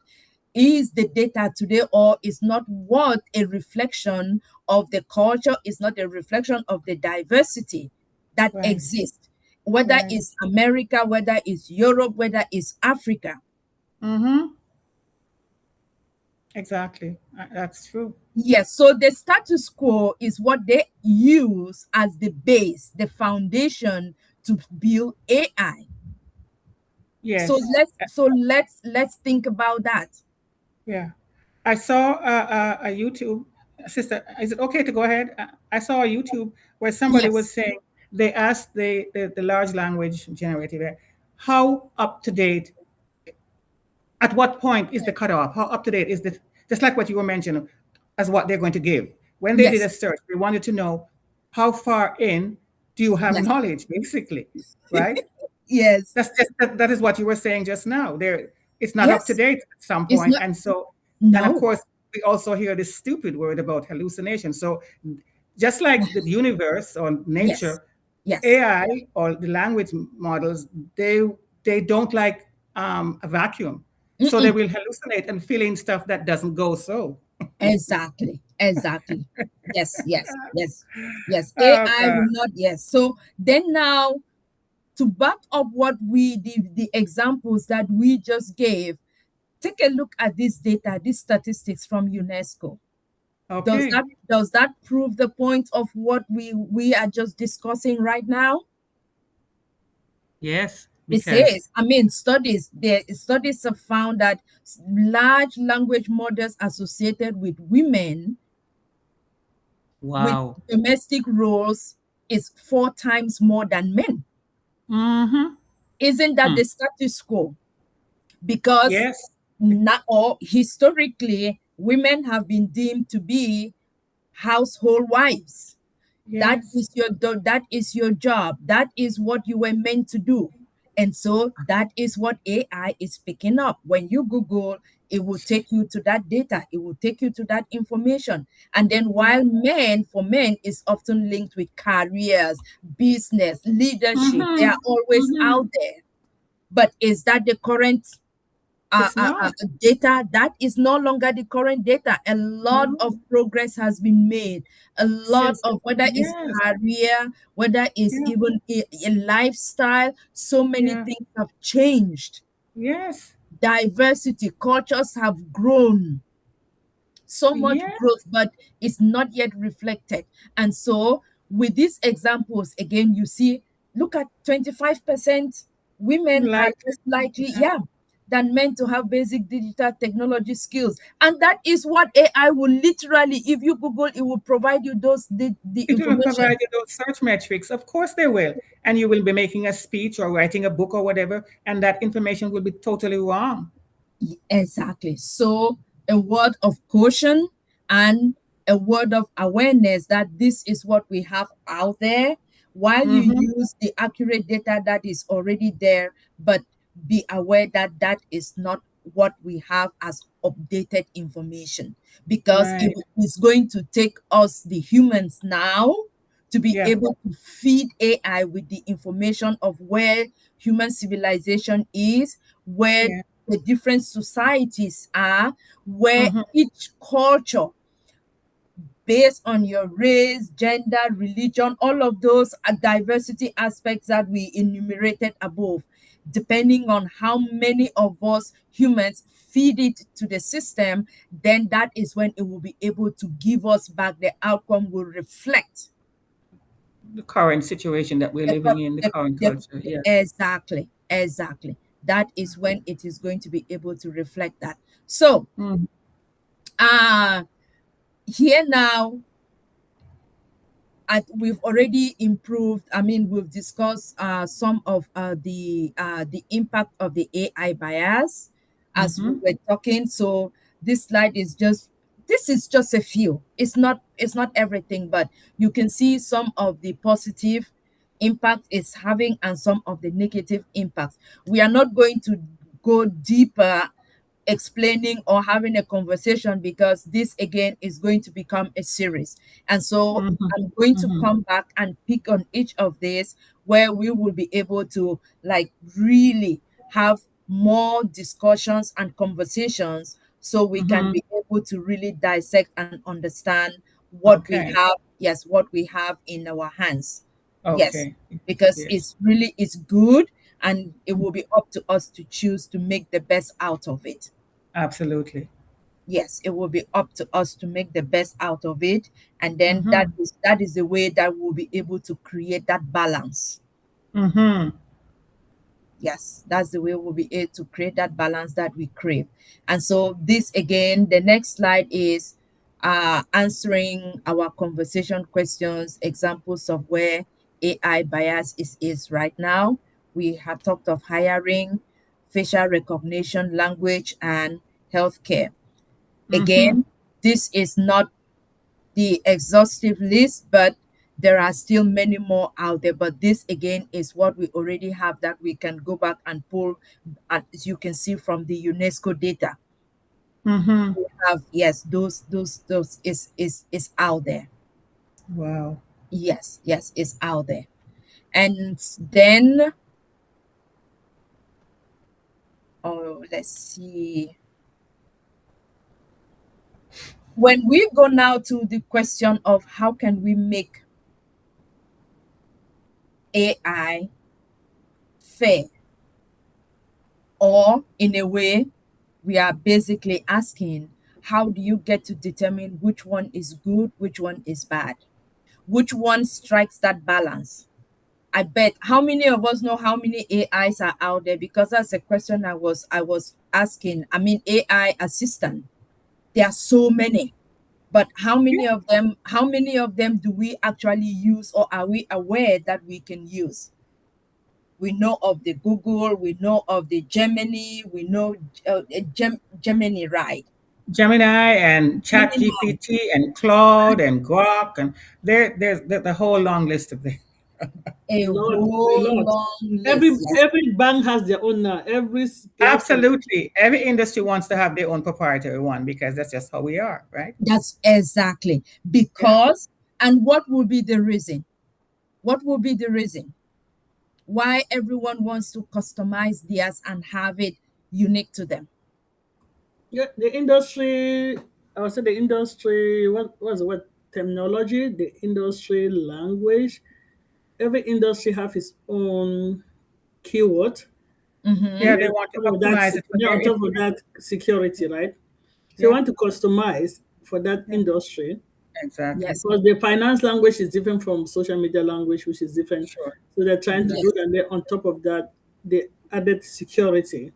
is the data today, or is not what a reflection of the culture, is not a reflection of the diversity that Right. exists, whether Right. it's America, whether it's Europe, whether it's Africa. Mm-hmm. Exactly. That's true. Yes, so the status quo is what they use as the base, the foundation to build AI. So Yes. let's think about that. Yeah. I saw a YouTube, sister, is it okay to go ahead? I saw a YouTube where somebody Yes. was saying they asked the large language generator there, how up to date, at what point is the cutoff? How up to date is the, just like what you were mentioning, as what they're going to give. When they did a Yes. search, they wanted to know how far in do you have Yes. knowledge, basically, right? Yes. That is what you were saying just now. There, it's not up to Yes. date at some It's point, not. and so, and of No. course, we also hear this stupid word about hallucination. So, just like the universe or Yes. nature, Yes. AI or the language models, they they don't like a vacuum, so they Mm-mm. will hallucinate and fill in stuff that doesn't go so. Exactly. Exactly. Yes. Yes. Yes. Yes. Oh AI God. will not. Yes. So then now, to back up what the examples that we just gave, take a look at this data, these statistics from UNESCO. Okay. Does that prove the point of what we are just discussing right now? Yes, It because says, I mean, studies have found that large language models associated with women with wow. domestic roles is 4 times more than men. Mm-hmm. Isn't that Hmm. the status quo? Because Yes. not or historically, women have been deemed to be household wives. Yes. That is your job. That is what you were meant to do. And so that is what AI is picking up. When you Google, it will take you to that data, it will take you to that information. And then while for men is often linked with careers, business, leadership, they Mm-hmm. are always Mm-hmm. out there. But is that the current It's not. data that is no longer the current data. A lot of No. progress has been made. A lot Since of whether it's yes, career, whether it's yeah, even a lifestyle, so many yeah, things have changed. yes, Diversity, cultures have grown, so much yes. growth, but it's not yet reflected. And so, with these examples, again, you see, look at 25% women are Like, less likely, yeah, than men to have basic digital technology skills. And that is what AI will literally, if you Google, it will provide you the it will information. provide you those search metrics. Of course, they will. And you will be making a speech or writing a book or whatever, and that information will be totally wrong. Exactly. So, a word of caution and a word of awareness that this is what we have out there while you Mm-hmm. use the accurate data that is already there, but be aware that that is not what we have as updated information, because it Right. is going to take us, the humans, now to be Yeah. able to feed AI with the information of where human civilization is, where Yeah. the different societies are, where Mm-hmm. each culture, based on your race, gender, religion, all of those are diversity aspects that we enumerated above, depending on how many of us humans feed it to the system, then that is when it will be able to give us back, the outcome will reflect The current situation that we're the, living in, the the, current the, culture. Yeah. exactly. That is when it is going to be able to reflect that. So Mm-hmm. uh here now, we've already improved. I mean, we've discussed some of the impact of the AI bias as we Mm-hmm. were talking. So this slide is just, this is just a few. It's not everything, but you can see some of the positive impact it's having and some of the negative impacts. We are not going to go deeper explaining or having a conversation, because this again is going to become a series. And so Mm-hmm. I'm going to Mm-hmm. come back and pick on each of these, where we will be able to like really have more discussions and conversations, so we can Mm-hmm. be able to really dissect and understand what we Okay. have, yes, what we have in our hands. Yes, Okay. because Yes. it's really, it's good, and it will be up to us to choose to make the best out of it. Absolutely. Yes, it will be up to us to make the best out of it, and then that Mm-hmm. is the way that we'll be able to create that balance. Mm-hmm. Yes, that's the way we'll be able to create that balance that we crave. And so this again, the next slide is answering our conversation questions, examples of where AI bias is right now. We have talked of hiring, facial recognition, language, and healthcare. Mm-hmm. Again, this is not the exhaustive list, but there are still many more out there. But this again is what we already have that we can go back and pull, as you can see from the UNESCO data. Mm-hmm. We have, yes, those is out there. Wow. Yes, it's out there. And then, oh, let's see. When we go now to the question of how can we make AI fair, or in a way, we are basically asking, how do you get to determine which one is good, which one is bad, which one strikes that balance? I bet, how many of us know how many AIs are out there? Because that's a question I was asking. I mean, AI assistant, there are so many, but how many of them do we actually use, or are we aware that we can use? We know of the Google, we know of the Gemini, we know Gemini, right? Gemini and Gemini, ChatGPT and Claude and Grok and there's the whole long list of them. a A whole lot. long Every list. every bank has their own now. Every platform. Absolutely. Every industry wants to have their own proprietary one because that's just how we are, right? That's exactly Yeah. because, and what will be the reason? What will be the reason why everyone wants to customize theirs and have it unique to them? Yeah, the industry, I would say the industry, what was the word? Terminology, the industry language. Every industry have its own keyword. Yeah, Mm-hmm. they want to optimize it for their On top of that, security, right? So you yeah, want to customize for that yeah, industry exactly. Yes. because the finance language is different from social media language, which is different. Sure. So they're trying to Exactly. do Yes. that. And then on top of that, they added security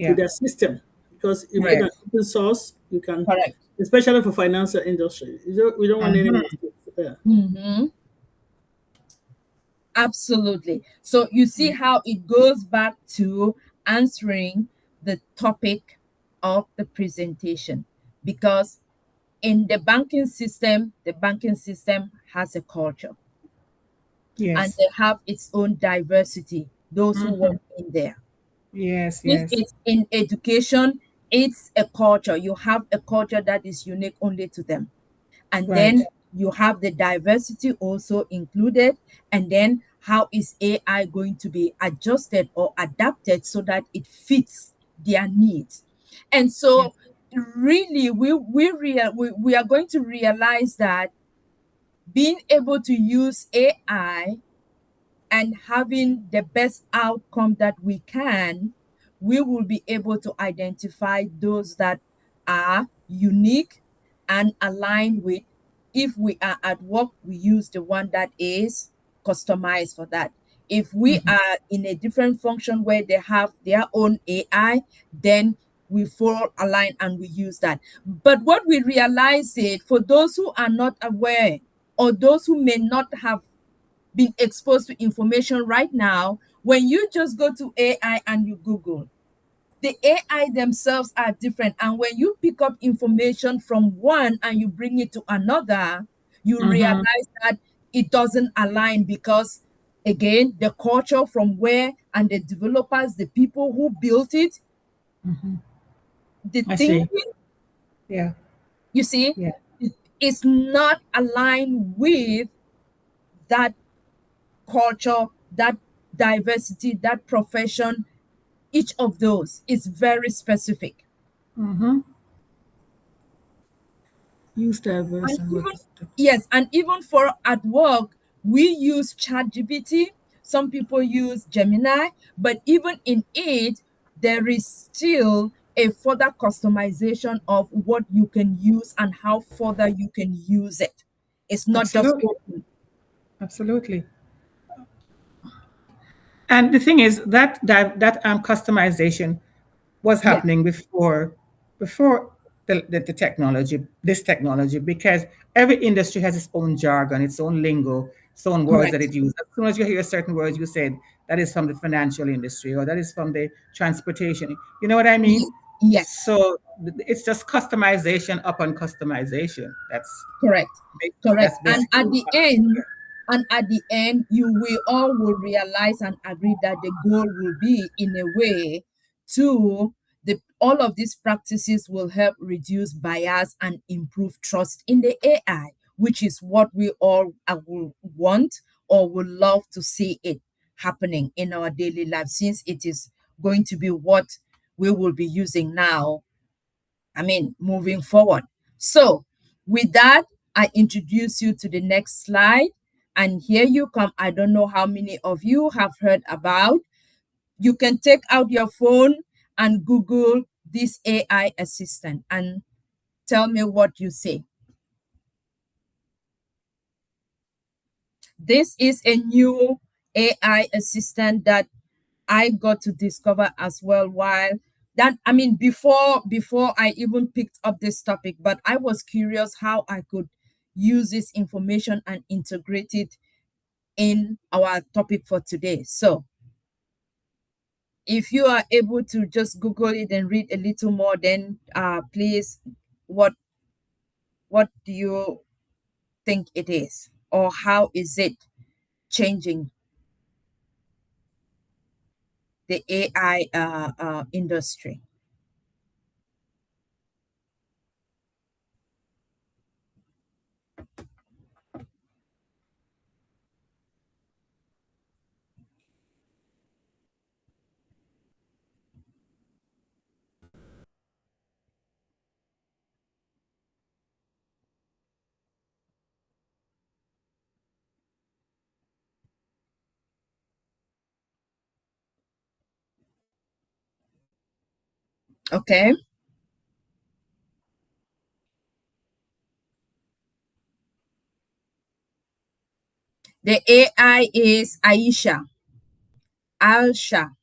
to Yeah. their system because you put Yes. an open source, you can, Correct. especially for financial industry, we don't want any Mm-hmm. mistakes. Yeah. Mm-hmm. Absolutely. So you see how it goes back to answering the topic of the presentation, because in the banking system has a culture and Yes. they have its own diversity, those who Mm-hmm. work in there. Yes. If Yes. it's in education, it's a culture. You have a culture that is unique only to them. And Right. then you have the diversity also included. And then how is AI going to be adjusted or adapted so that it fits their needs? And Yeah. so really we are going to realize that being able to use AI and having the best outcome that we can, we will be able to identify those that are unique and aligned with. If we are at work, we use the one that is customized for that. If we Mm-hmm. are in a different function where they have their own AI, then we fall align and we use that. But what we realize is for those who are not aware or those who may not have been exposed to information right now, when you just go to AI and you Google, the AI themselves are different. And when you pick up information from one and you bring it to another, you Mm-hmm. realize that it doesn't align because, again, the culture from where and the developers, the people who built it, the I see. thinking, Yeah. you see, Yeah. it is not aligned with that culture, that diversity, that profession. Each of those is very specific. Mm-hmm. Use diverse And and work even, with the yes, and even for at work, we use ChatGPT. Some people use Gemini, but even in it, there is still a further customization of what you can use and how further you can use it. It's not just absolutely. open. Absolutely. And the thing is that customization was Yeah, happening before the technology, this technology, because every industry has its own jargon, its own lingo, its own words that correct. it uses. As soon as you hear certain words, you said that is from the financial industry or that is from the transportation. You know what I mean? Yes. So it's just customization upon customization. Correct. Correct. That's And basically what happened here. at the end, you we all will realize and agree that the goal will be in a way to the all of these practices will help reduce bias and improve trust in the AI, which is what we all will want or would love to see it happening in our daily lives, since it is going to be what we will be using now, moving forward. So, with that, I introduce you to the next slide. And here you come. I don't know how many of you have heard about. You can take out your phone and Google this AI assistant and tell me what you say. This is a new AI assistant that I got to discover as well while that before I even picked up this topic, but I was curious how I could use this information and integrate it in our topic for today. So if you are able to just Google it and read a little more, then please, what what do you think it is, or how is it changing the AI industry? Okay. The AI is Aisha. Alsha.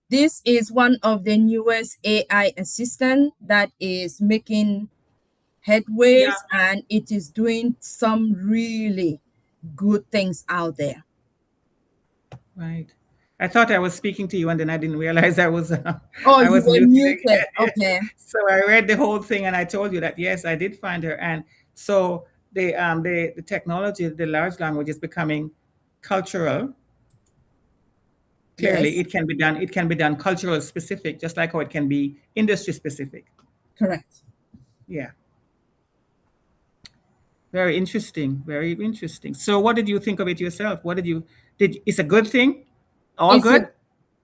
This is one of the newest AI assistant that is making Yeah. headways, and it is doing some really good things out there. Right. I thought I was speaking to you, and then I didn't realize Oh, I you was were muted. muted. Okay. So I read the whole thing, and I told you that yes, I did find her. And so the technology, the large language, is becoming cultural. Clearly, Yes, it can be done. It can be done cultural specific, just like how it can be industry specific. correct. Yeah. Very interesting. Very interesting. So, what did you think of it yourself? What did you did? It's a good thing. All It's a good.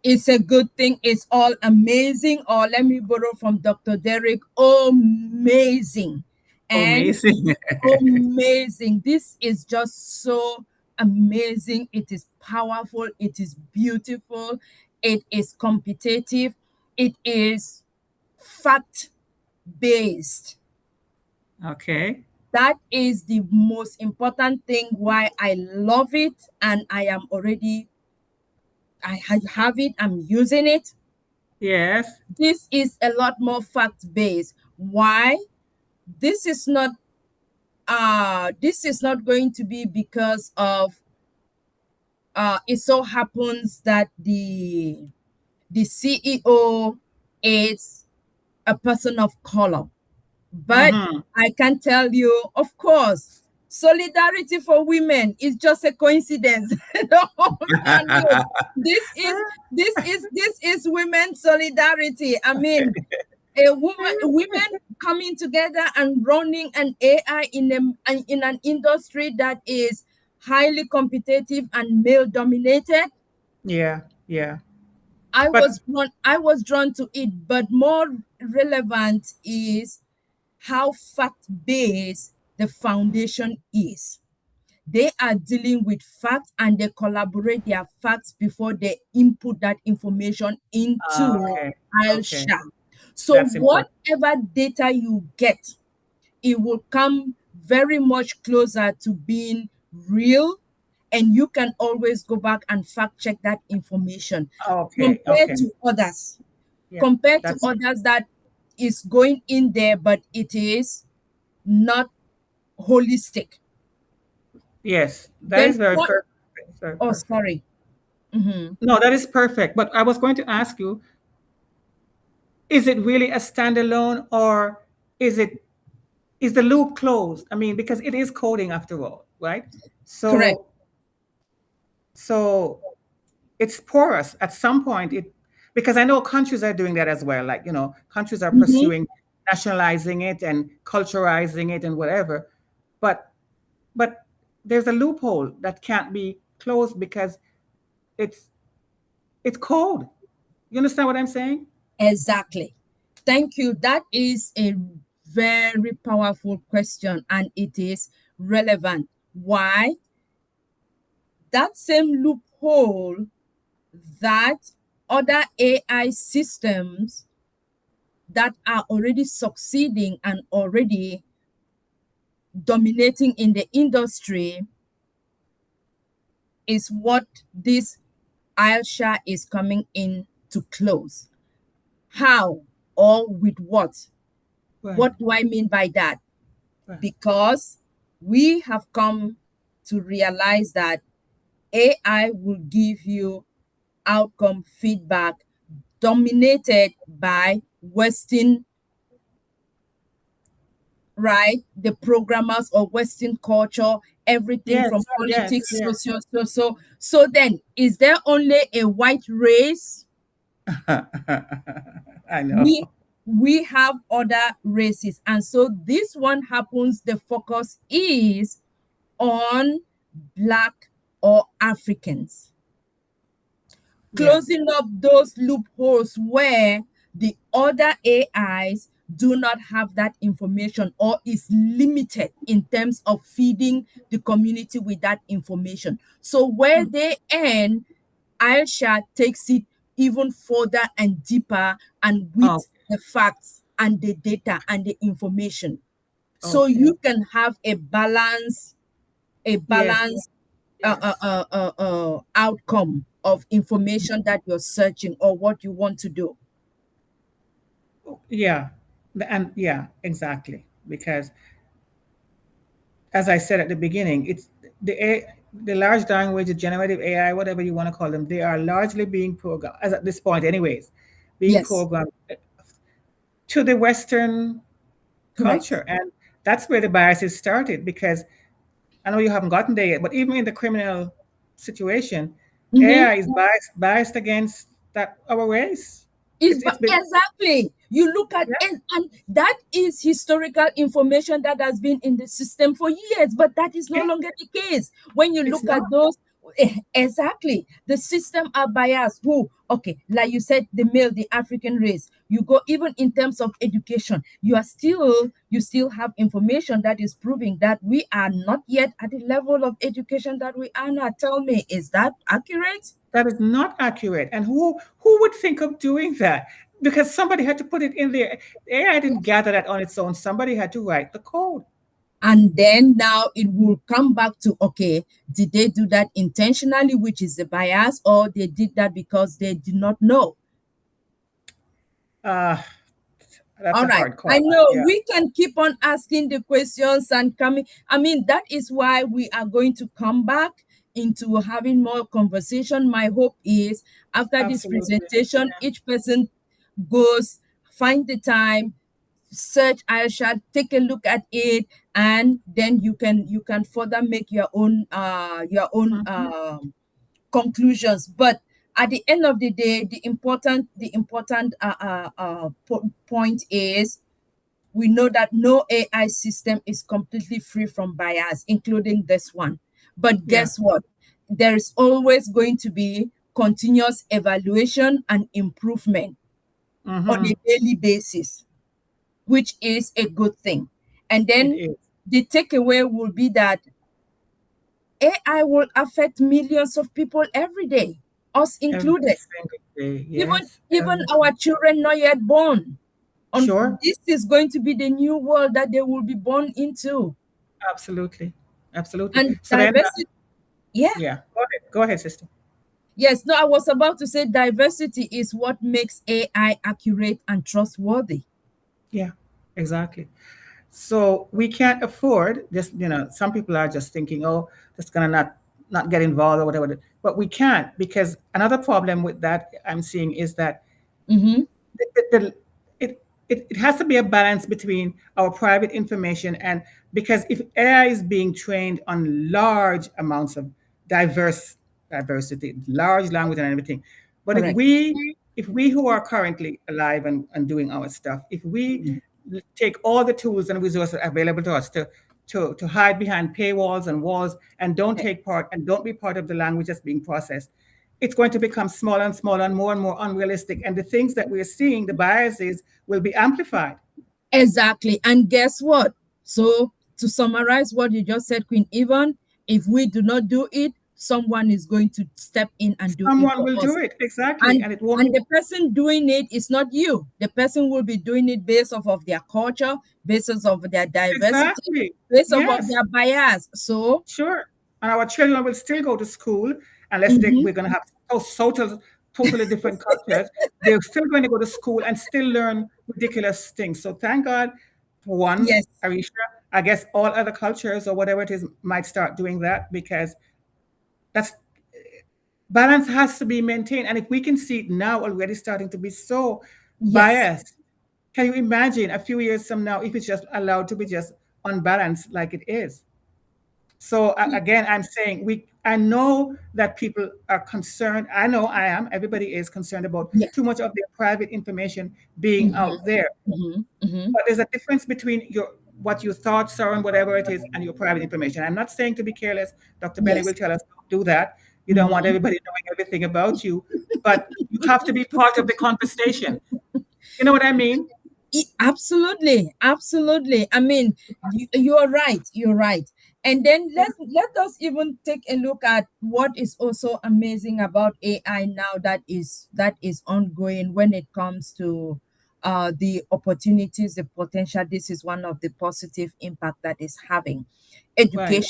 it's a good thing. It's all amazing. Or let me borrow from Dr. Derek, amazing. And Amazing. amazing. This is just so amazing. It is powerful. It is beautiful. It is competitive. It is fact based. Okay. That is the most important thing why I love it, and I have it, I'm using it. Yes. This is a lot more fact based. Why? This is not going to be because of it so happens that the CEO is a person of color. But Mm-hmm. I can tell you, of course, solidarity for women is just a coincidence. No, no. This is women solidarity. I mean, women coming together and running an AI in an industry that is highly competitive and male dominated. Yeah. Yeah. I But was drawn to it, but more relevant is how fact based the foundation is. They are dealing with facts and they collaborate their facts before they input that information into okay. Okay. Alsha. So That's important. whatever data you get, it will come very much closer to being real, and you can always go back and fact check that information Okay. compared Okay. to others Yeah. compared to That's others that is going in there, but it is not holistic. yes. That is There's very one, perfect. It's very oh, perfect. sorry. Mhm. No, that is perfect. But I was going to ask you, is it really a standalone or is it is the loop closed? I mean, because it is coding after all, right? Correct. So it's porous at some point. It because I know countries are doing that as well. Like countries are Mhm. pursuing nationalizing it and culturalizing it and whatever. But but there's a loophole that can't be closed because it's it's code. You understand what I'm saying? Exactly. Thank you. That is a very powerful question, and it is relevant. Why? That same loophole that other AI systems that are already succeeding and already dominating in the industry is what this Aisha is coming in to close. How or with what? Right. What do I mean by that? Right. Because we have come to realize that AI will give you outcome feedback dominated by Western, right? The programmers of Western culture, everything Yes. from Yes. politics, Yes. so then is there only a white race? I know. We have other races, and so this one happens, the focus is on black or Africans, Yeah. closing up those loopholes where the other AIs do not have that information or is limited in terms of feeding the community with that information. So where they end, Aisha takes it even further and deeper and Oh, with the facts and the data and the information. So okay. you can have a Yes, balanced yes. outcome of information that you're searching or what you want to do. Yeah. And yeah, exactly. Because as I said at the beginning, it's the large language, the generative AI, whatever you want to call them, they are largely being programmed, as at this point, anyways, being Yes, programmed to the Western correct. culture, and that's where the biases started. Because I know you haven't gotten there yet, but even in the criminal situation, Mm-hmm. AI is biased against that our race. It's been Exactly. You look at yeah, it, and that is historical information that has been in the system for years, but that is no yeah, longer the case. When you it's look not. at those, exactly, the system are biased. Who, okay, like you said, the male, the African race. You go even in terms of education, you still have information that is proving that we are not yet at the level of education that we are now. Tell me, is that accurate? That is not accurate. And who would think of doing that? Because somebody had to put it in there. AI didn't gather that on its own. Somebody had to write the code. And then now it will come back to, okay, did they do that intentionally, which is the bias, or they did that because they did not know? Uh, that's All a right, hard I call. know Yeah, we can keep on asking the questions and coming. I mean, that is why we are going to come back into having more conversation. My hope is after this absolutely. presentation, each person goes, find the time, search Aisha, take a look at it, and then you can further make your own Mhm. conclusions. But at the end of the day, the important point is we know that no AI system is completely free from bias, including this one. But Yeah. guess what? There is always going to be continuous evaluation and improvement on a Hmm. daily basis, which is a good thing. And It then is the takeaway will be that AI will affect millions of people every day, us every included. single day. Even Yes, even every our single. children not yet born. Sure. This is going to be the new world that they will be born into. Absolutely. Absolutely. And So then, diversity, yeah. yeah. Go ahead. Go ahead, sister. Yes, no, I was about to say diversity is what makes AI accurate and trustworthy. Yeah. Exactly. So we can't afford just, some people are just thinking, oh, just gonna not get involved or whatever. But we can't, because another problem with that I'm seeing is that Mm-hmm. the, it has to be a balance between our private information, and because if AI is being trained on large amounts of diversity, large language and everything, but if Correct. we who are currently alive and doing our stuff, if we take all the tools and resources available to us to hide behind paywalls and walls and don't take part and don't be part of the language that's being processed, it's going to become smaller and smaller and more unrealistic. And the things that we're seeing, the biases, will be amplified. Exactly. And guess what? So, to summarize what you just said, Queen Yvonne, if we do not do it, someone is going to step in and do it Someone for will do us. it, exactly, And and it won't and be. the person doing it is not you. The person will be doing it based off of their culture, based off of their diversity, Exactly. based off of Yes, their bias. So, sure. And our children will still go to school unless mhm, we're going to have totally different cultures. They're still going to go to school and still learn ridiculous things. So thank God for one, yes, Arisha. I guess all other cultures or whatever it is might start doing that, because that's balance has to be maintained. And if we can see it now already starting to be so yes, biased, can you imagine a few years from now if it's just allowed to be just unbalanced like it is? So again, I'm saying I know that people are concerned. I know I am. Everybody is concerned about yes. too much of their private information being Mm-hmm, out there. mm-hmm, mm-hmm. But there's a difference between what your thoughts are and whatever it is and your private information. I'm not saying to be careless. Dr. Benny will Yes. tell us don't do that. You don't want Mm-hmm. everybody knowing everything about you, but you have to be part of the conversation. You know what I mean? Absolutely, absolutely. I mean, you're right. You're right. And then let us even take a look at what is also amazing about AI now that is ongoing when it comes to the opportunities, the potential. This is one of the positive impact that is having Right.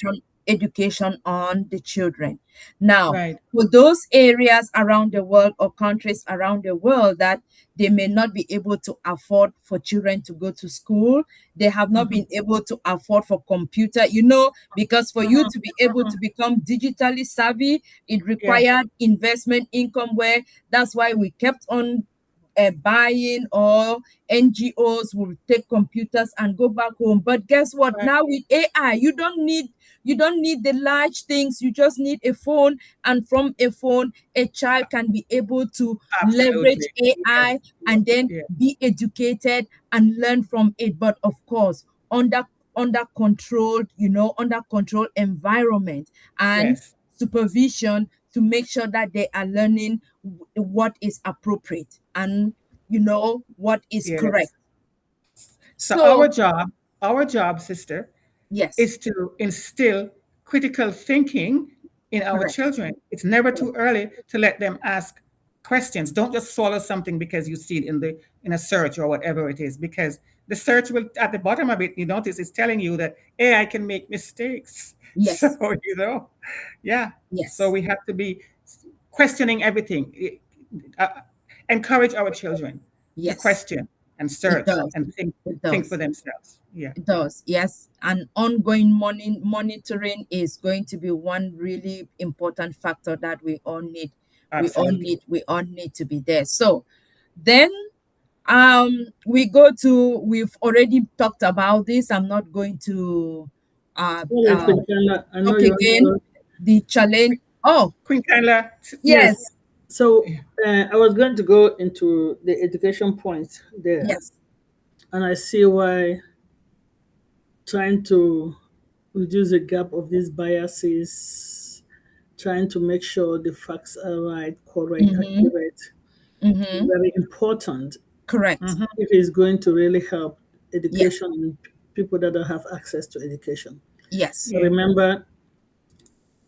education on the children. Now, Right. for those areas around the world or countries around the world that they may not be able to afford for children to go to school, they have not Mhm. been able to afford for computer, because for you Mhm. to be able to Mhm. become digitally savvy, it Yeah. required investment income, where that's why we kept on buying, or NGOs will take computers and go back home. But guess what? Right. Now with AI, you don't need the large things. You just need a phone, and from a phone, a child can be able to leverage Absolutely. Yes. AI Yes. and then Yes. be educated and learn from it. But of course, under controlled environment and Yes. supervision, to make sure that they are learning what is appropriate and what is correct. Yes. So So our job, sister, yes, is to instill critical thinking in our correct. children. It's never too early to let them ask questions. Don't just swallow something because you see it in a search or whatever it is, because the search will, at the bottom of it, you notice it's telling you that AI can make mistakes. So, Yes, yeah. So yes, we have to be questioning everything. Uh, Encourage our children to yes. question and It search does. and It think for does. themselves. Yeah, It does. Yes, and ongoing monitoring is going to be one really important factor that we all need. We all absolutely. need. We all need to be there. So then we go to. We've already talked about this. I'm not going to uh, Wait, uh Queen Kanla, I know talk you want again. to. The challenge. Oh, Queen Kyla, Yes. yes, So I was going to go into the education point there, yes, and I see why trying to reduce the gap of these biases, trying to make sure the facts are right, correct, mm-hmm, accurate, is mm-hmm, very important correct. mhm, if it's going to really help Yes, education and people that don't have access to education. yes, yeah, Remember,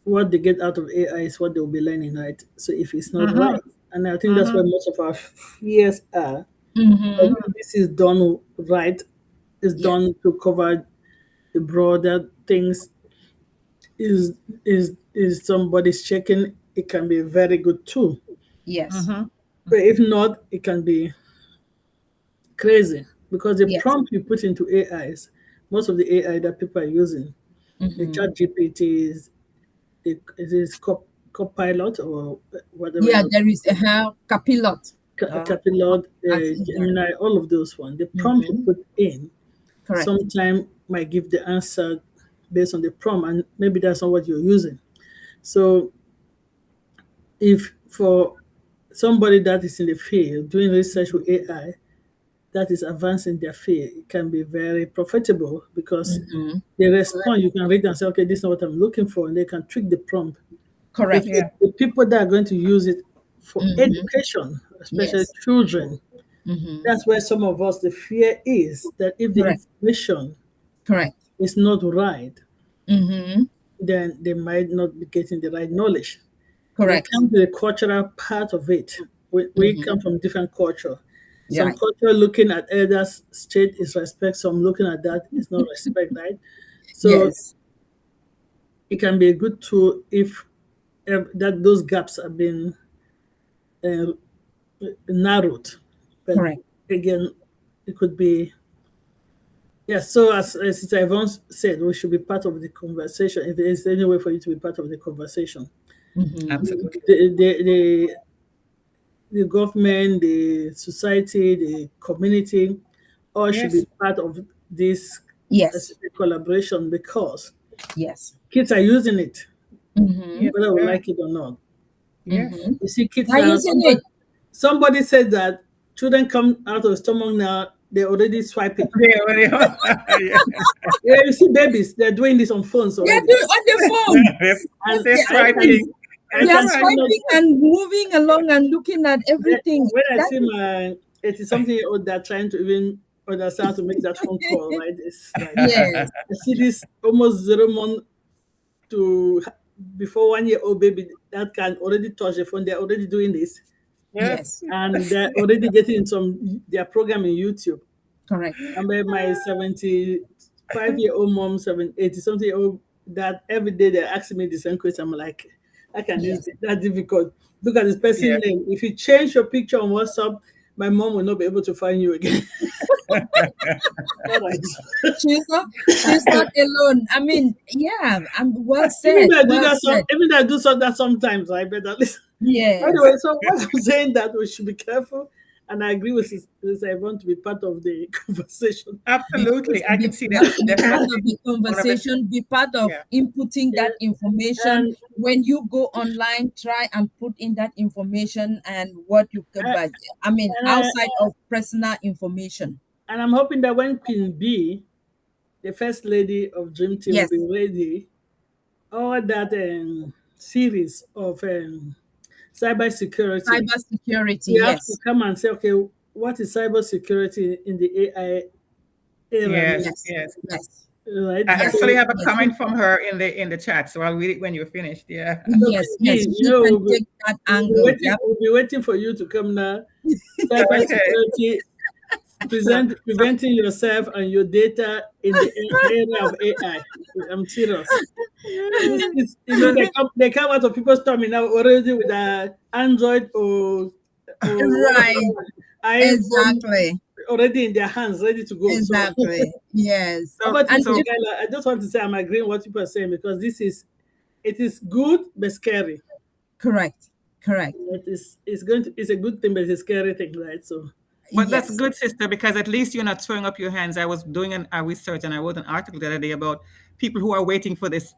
what they get out of AI is what they'll be learning, right? So if it's not mhm, right, and I think that's where mhm, most of our fears are. But mm-hmm, if this is done right, is yes, done to cover the broader things, is somebody's checking, it can be a very good tool. yes, mhm, But if not, it can be crazy because the yes, prompt you put into AIs, most of the AI that people are using, the mm-hmm. chat GPTs, it is Copilot or whatever Yeah, else, there is a capilot. Capilot, Yeah. Gemini, all of those ones. The prompt you Mm-hmm. put in Correct. sometime might give the answer based on the prompt, and maybe that's not what you're using. So if for somebody that is in the field doing research with AI that is advancing their field, it can be very profitable because Mm-hmm. they respond. You can read and say, okay, this is not what I'm looking for, and they can tweak the prompt. But Correct. for yeah, the people that are going to use it for Mm-hmm. education, especially Yes. children, Mm-hmm. that's where some of us, the fear is that if the Correct. information Correct. is not right, Mm-hmm. then they might not be getting the right knowledge. When it Correct. comes to the cultural part of it, we Mm-hmm. come from different culture. Some Right. culture looking at elders straight is respect, some looking at that is not respect, right? So Yes. it can be a good tool if that those gaps have been uh, narrowed. But Correct. again, it could be, yes. So as Sister Yvonne said, we should be part of the conversation. If there is any way for you to be part of the conversation, Mm-hmm. absolutely. the government, the society, the community, all should be Yes, part of this Yes. collaboration because Yes. kids are using it, Mm-hmm. yes, whether we yeah, like it or not. yes. Mm-hmm. You see, kids Are now. using it? Somebody said that children come out of the stomach now; they're already swiping. They already are. Yeah. Yeah, you see, babies they're doing this on phones They're already, doing on the phone. and They're I can swiping. I They're They are can kind swiping. of swiping and moving along and looking at when everything. when I That see is my 80 something year old that trying to even understand how to make that phone call, right? It's like Yes. I see this almost 0 month to before 1 year old baby that can already touch the phone. They're already doing this, Yes. and they're already getting some their program in YouTube. Correct. I mean, my 75-year-old mom, 80 something year old, that every day they're asking me the same question. I'm like, how can this Yes. be that difficult? Look at this person Yeah. name. If you change your picture on WhatsApp, my mom will not be able to find you again. All right. She's not alone. I mean, yeah, I'm well Even said. though I do Well that, said. even though I do that sometimes, I better listen. Yes. Anyway, so what I'm saying that we should be careful, and I agree with this. I want to be part of the conversation. Absolutely. I can see that Yes, it's be part of definitely the one of the, conversation, be part of yeah. inputting that information. And When you go online, try and put in that information and what you could, uh, but I mean, and I outside of personal information. and I'm hoping that when Queen B, the first lady of Dream Team, will Yes, be ready, all that series of cyber security, cyber security. we have to Yes, come and say, okay, what is cyber security in the AI era Yes, means, yes, yes. yes, right? I yes, actually So have a yes, comment from her in the chat, so I'll read it when you're finished. Yeah. so yes, Queen yes. B, She can take that angle. Yep. we'll be waiting for you to come now. Cyber Okay. security, preventing yourself and your data in the era of AI. I'm serious. So, They come out of people's tummy now already with Android or Right. iPhone Exactly. already in their hands, ready to go. So, Exactly. Yes. how so, about you, And so, Kayla? I just want to say I'm agreeing with what people are saying because it is good but scary. correct. Correct. It's a good thing, but it's a scary thing, right? So, but that's Yes. good, sister, because at least you're not throwing up your hands. I was doing a research and I wrote an article the other day about people who are waiting for this.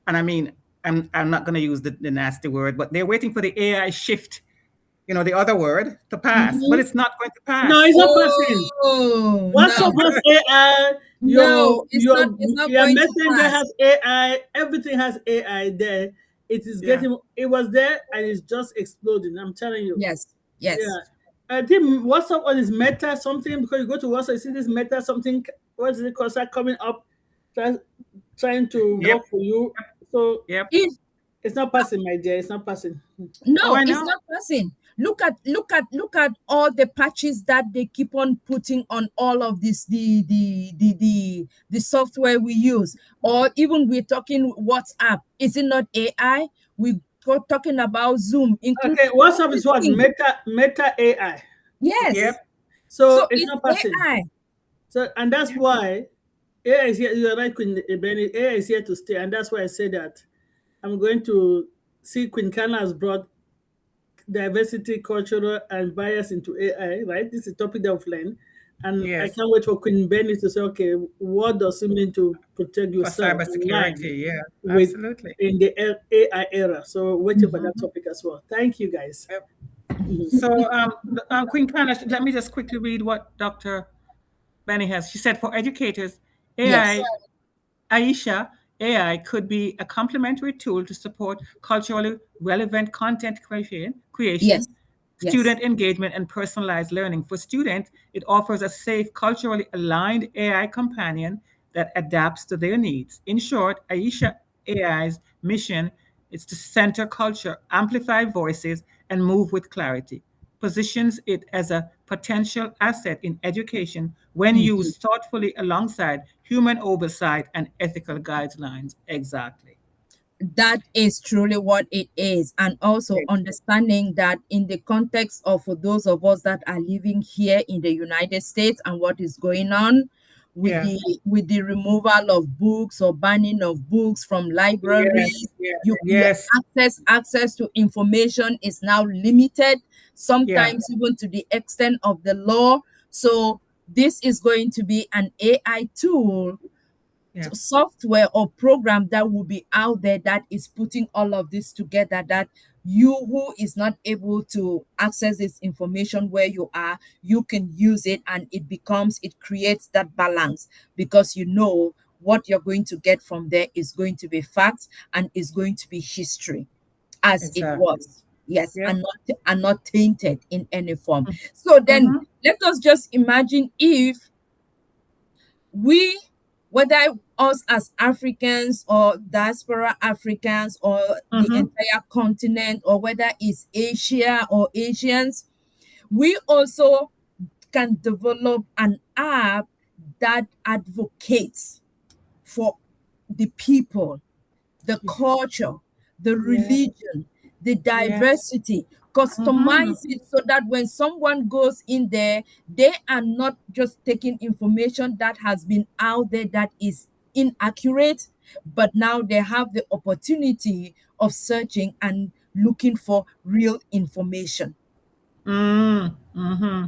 And I mean, I'm not going to use the nasty word, but they're waiting for the AI shift, the other word to pass, but Mhm. it's not going to no, pass. it's not passing. Oh WhatsApp no, has AI. no, it's not. It's not Your going to messenger pass. has AI. Everything has AI there. It is Yeah. getting. It was there and it's just exploding. I'm telling you. Yes, Yeah. yes, I think WhatsApp on is Meta something because you go to WhatsApp, you see this Meta something. What is it called? Start coming up, try, trying to Yep. work for you. So Yep. if it's not passing, my dear. It's not passing. Oh, no, I it's know. not passing. Look at all the patches that they keep on putting on all of this, the software we use, or even we're talking WhatsApp. Is it not AI? We go talking about Zoom, include Okay, WhatsApp is what everything. Meta AI. Yep. Yes, So so it's it's not passing. AI. So and that's why AI is here. You're right, Queen Benny. AI is here to stay, and that's why I say that I'm going to see Queen Kanla has brought diversity, cultural, and bias into AI. Right, this is a topic that we've learned, and I Yes. can't wait for Queen Benny to say, okay, what does it mean to protect For yourself online cybersecurity. Yeah. with Absolutely. in the AI era? So waiting for that Mhm. topic as well. Thank you, guys. Yep. Mhm. So, Queen Carla, let me just quickly read what Dr. Benny has. She said, for educators, Yes, AI, Aisha, AI could be a complementary tool to support culturally relevant content creation, yes, yes. student engagement, and personalized learning. For students, it offers a safe, culturally aligned AI companion that adapts to their needs. In short, Aisha AI's mission is to center culture, amplify voices, and move with clarity. Positions it as a potential asset in education when Mhm. used thoughtfully alongside human oversight and ethical guidelines. Exactly. That is truly what it is. And also understanding that in the context of for those of us that are living here in the United States and what is going on with Yeah. the removal of books or banning of books from Yes. libraries, Yeah. your Yes. access to information is now limited, Yeah. sometimes even to the extent of the law. So this is going to be an AI tool, Yeah. software or program that will be out there that is putting all of this together, that you who is not able to access this information where you are, you can use it, and it creates that balance, because you know what you're going to get from there is going to be facts and is going to be history as it Exactly. was. Yes, Yep. and not tainted in any form. So then Mm-hmm. let us just imagine if we, whether us as Africans or diaspora Africans or the Mm-hmm. entire continent, or whether it's Asia or Asians, we also can develop an app that advocates for the people, the culture, the Yeah. religion, the Yeah. diversity. Mm-hmm. Customize it so that when someone goes in there, they are not just taking information that has been out there that is inaccurate, but now they have the opportunity of searching and looking for real information. Mm-hmm.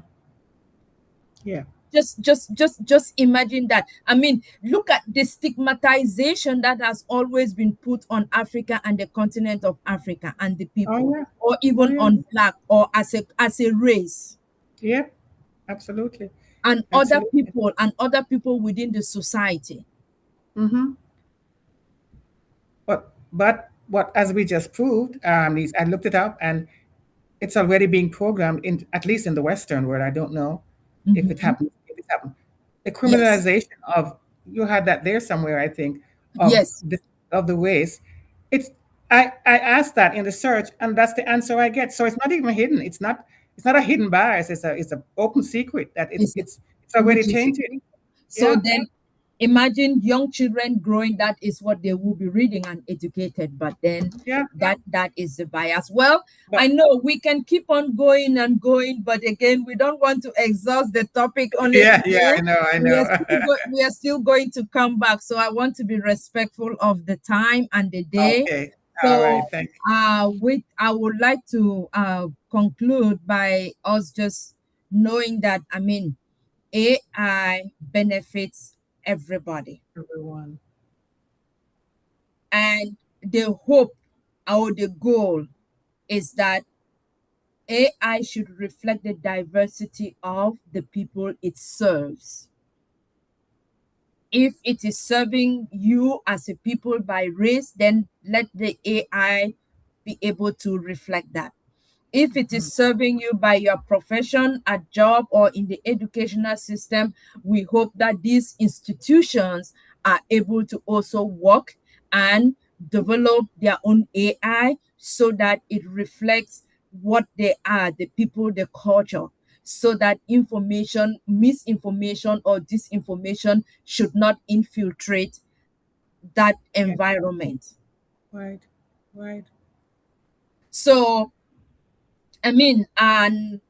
Yeah. Just imagine that. I mean, look at the stigmatization that has always been put on Africa and the continent of Africa and the Oh people, yeah. or Oh even yeah. on black, or as a race, Yeah. Absolutely. and Absolutely. other people within the society. Mm-hmm. But what, as we just proved, I looked it up, and it's already being programmed in, at least in the Western world. I don't know if it Mhm. happens. If it happened, the Yes, criminalization of, you had that there somewhere, I think, of yes, the waste. It's, I asked that in the search, and that's the answer I get. So it's not even hidden. It's not a hidden bias. It's a open secret that it's is it, it's already which is tainted. so Yeah. then imagine young children growing, that is what they will be reading and educated, but then Yeah. that is the bias. Well, I But know we can keep on going and going, but again, we don't want to exhaust the topic only yeah, yeah, today. I know, I We are know. still we are still going to come back, so I want to be respectful of the time and the day. Okay. All right. So Thank with I would like to conclude by us just knowing that, I mean, AI benefits everybody. you, everyone. And the hope or the goal is that AI should reflect the diversity of the people it serves. If it is serving you as a people by race, then let the AI be able to reflect that. If it is serving you by your profession, a job, or in the educational system, we hope that these institutions are able to also work and develop their own AI so that it reflects what they are, the people, the culture, so that information, misinformation, or disinformation should not infiltrate that Yeah. environment. Right. Right. So, I mean, and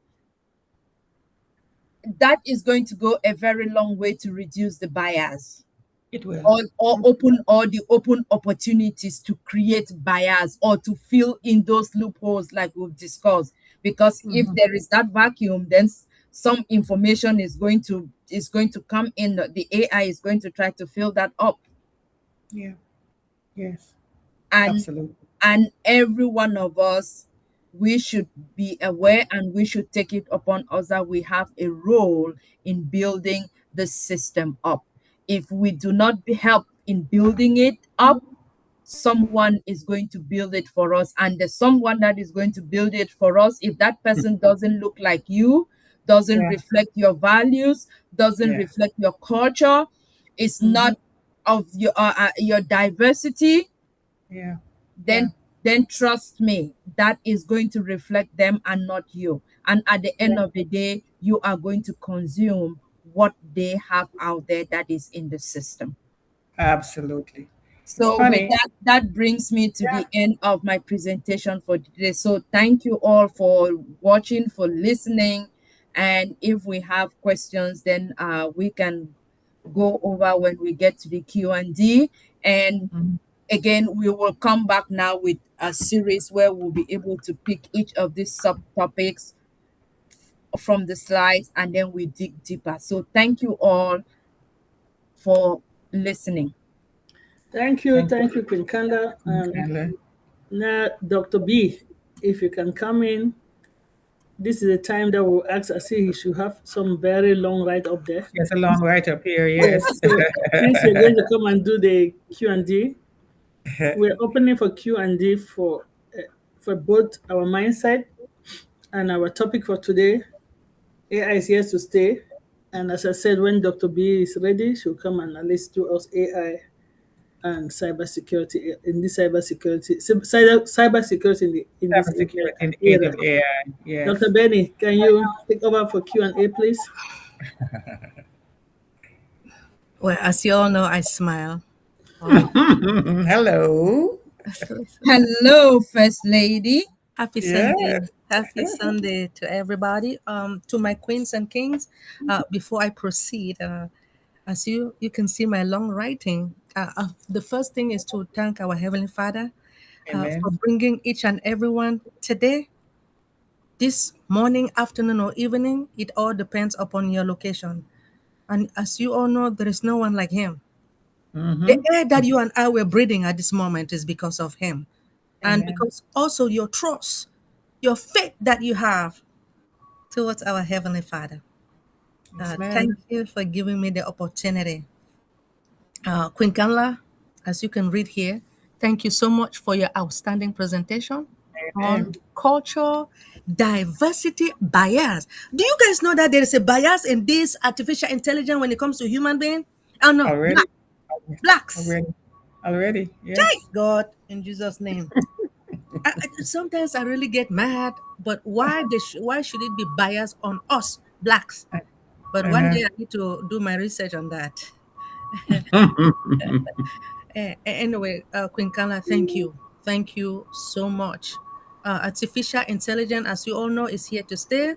that is going to go a very long way to reduce the bias, It will. or open all the open opportunities to create bias or to fill in those loopholes like we've discussed. Because if Mhm. there is that vacuum, then some information is going to come in. The AI is going to try to fill that up, Yeah. Yes. and Absolutely. every one of us, we should be aware and we should take it upon us that we have a role in building the system up. If we do not help in building it up, someone is going to build it for us, and the someone that is going to build it for us, if that person doesn't look like you, doesn't Yeah. reflect your values, doesn't Yeah. reflect your culture, is Mm-hmm. not of your diversity, Yeah. Yeah. then trust me, that is going to reflect them and not you. And at the end Yeah. of the day, you are going to consume what they have out there that is in the system. Absolutely. It's So with funny. that brings me to Yeah. the end of my presentation for today. So thank you all for watching, for listening. And if we have questions, then we can go over when we get to the Q&D. And Mhm. again, we will come back now with a series where we'll be able to pick each of these subtopics from the slides, and then we dig deeper. So thank you all for listening. Thank Thank you, Queen Kanda. you, And Kanla. now, Dr. B, if you can come in, this is the time that we'll ask. I see he should have some very long right up there. It's a long right up here. Yes, Yes. so since you're going to come and do the Q&D, we're opening for Q&D for both our mindset and our topic for today. AI is here to stay. And as I said, when Dr. B is ready, she'll come and at least do us AI and cybersecurity in this cybersecurity in this Cybersecurity in the age era. of AI. Yes. Dr. Benny, can you take over for Q&A, please? Well, as you all know, I smile. Oh, Hello. Hello, First Lady. happy Yeah. Sunday. Happy Sunday to everybody. To my queens and kings, before I proceed, as you can see my long writing, the first thing is to thank our Heavenly Father for Amen. bringing each and everyone today, this morning, afternoon, or evening. It all depends upon your location. And as you all know, there is no one like Him. The air that you and I were breathing at this moment is because of Him. And Amen. because also your trust, your faith that you have towards our Heavenly Father. Yes, ma'am. Thank you for giving me the opportunity. Queen Kanla, as you can read here, thank you so much for your outstanding presentation on Amen. culture, diversity, bias. Do you guys know that there is a bias in this artificial intelligence when it comes to human being? Oh no, Already. blacks. Already. Already. Yes. Thank God in Jesus' name. Sometimes I really get mad, but why should it be biased on us blacks? But one Uh-huh. day I need to do my research on that. Anyway, Queen Carla, thank you so much. Artificial intelligence, as you all know, is here to stay.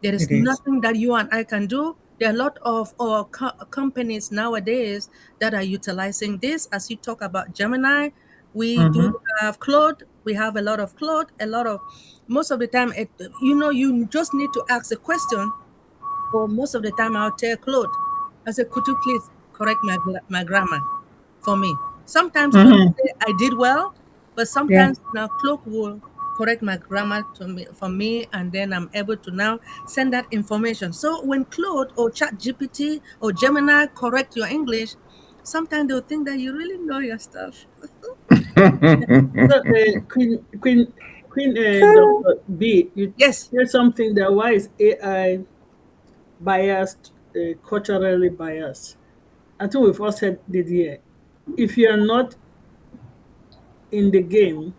There is It is. nothing that you and I can do. There are a lot of companies nowadays that are utilizing this. As you talk about Gemini, we do have Claude. We have a lot of Claude. Most of the time, you just need to ask a question. Or most of the time, I'll tell Claude, I said, could you please correct my grammar for me? Sometimes Claude will say, I did well, but Yeah. sometimes now Claude will correct my grammar for me, and then I'm able to now send that information. So when Claude or Chat GPT or Gemini correct your English, sometimes they'll think that you really know your stuff. So, Queen Dr. B, you Yes. said something that why is AI biased, culturally biased? I think we've all said it here. If you are not in the game,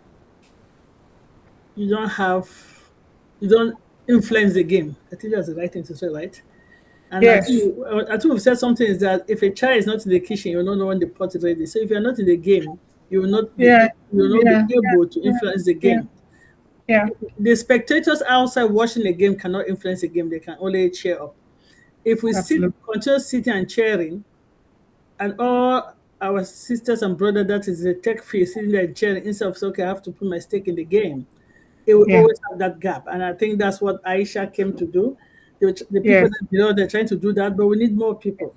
you don't influence the game. I think that's the right thing to say, right? And Yes. I think we've said something is that if a child is not in the kitchen, you will not know when the pot is ready. So if you're not in the game, Yeah. you will not be Yeah. able to influence the Yeah. game. Yeah. The spectators outside watching the game cannot influence the game, they can only cheer up. If we Absolutely. continue sitting and cheering, and all our sisters and brothers that is the tech field sitting there and cheering instead of saying, okay, I have to put my stake in the game, it will Yeah. always have that gap. And I think that's what Aisha came to do. The people Yes. that they're trying to do that, but we need more people.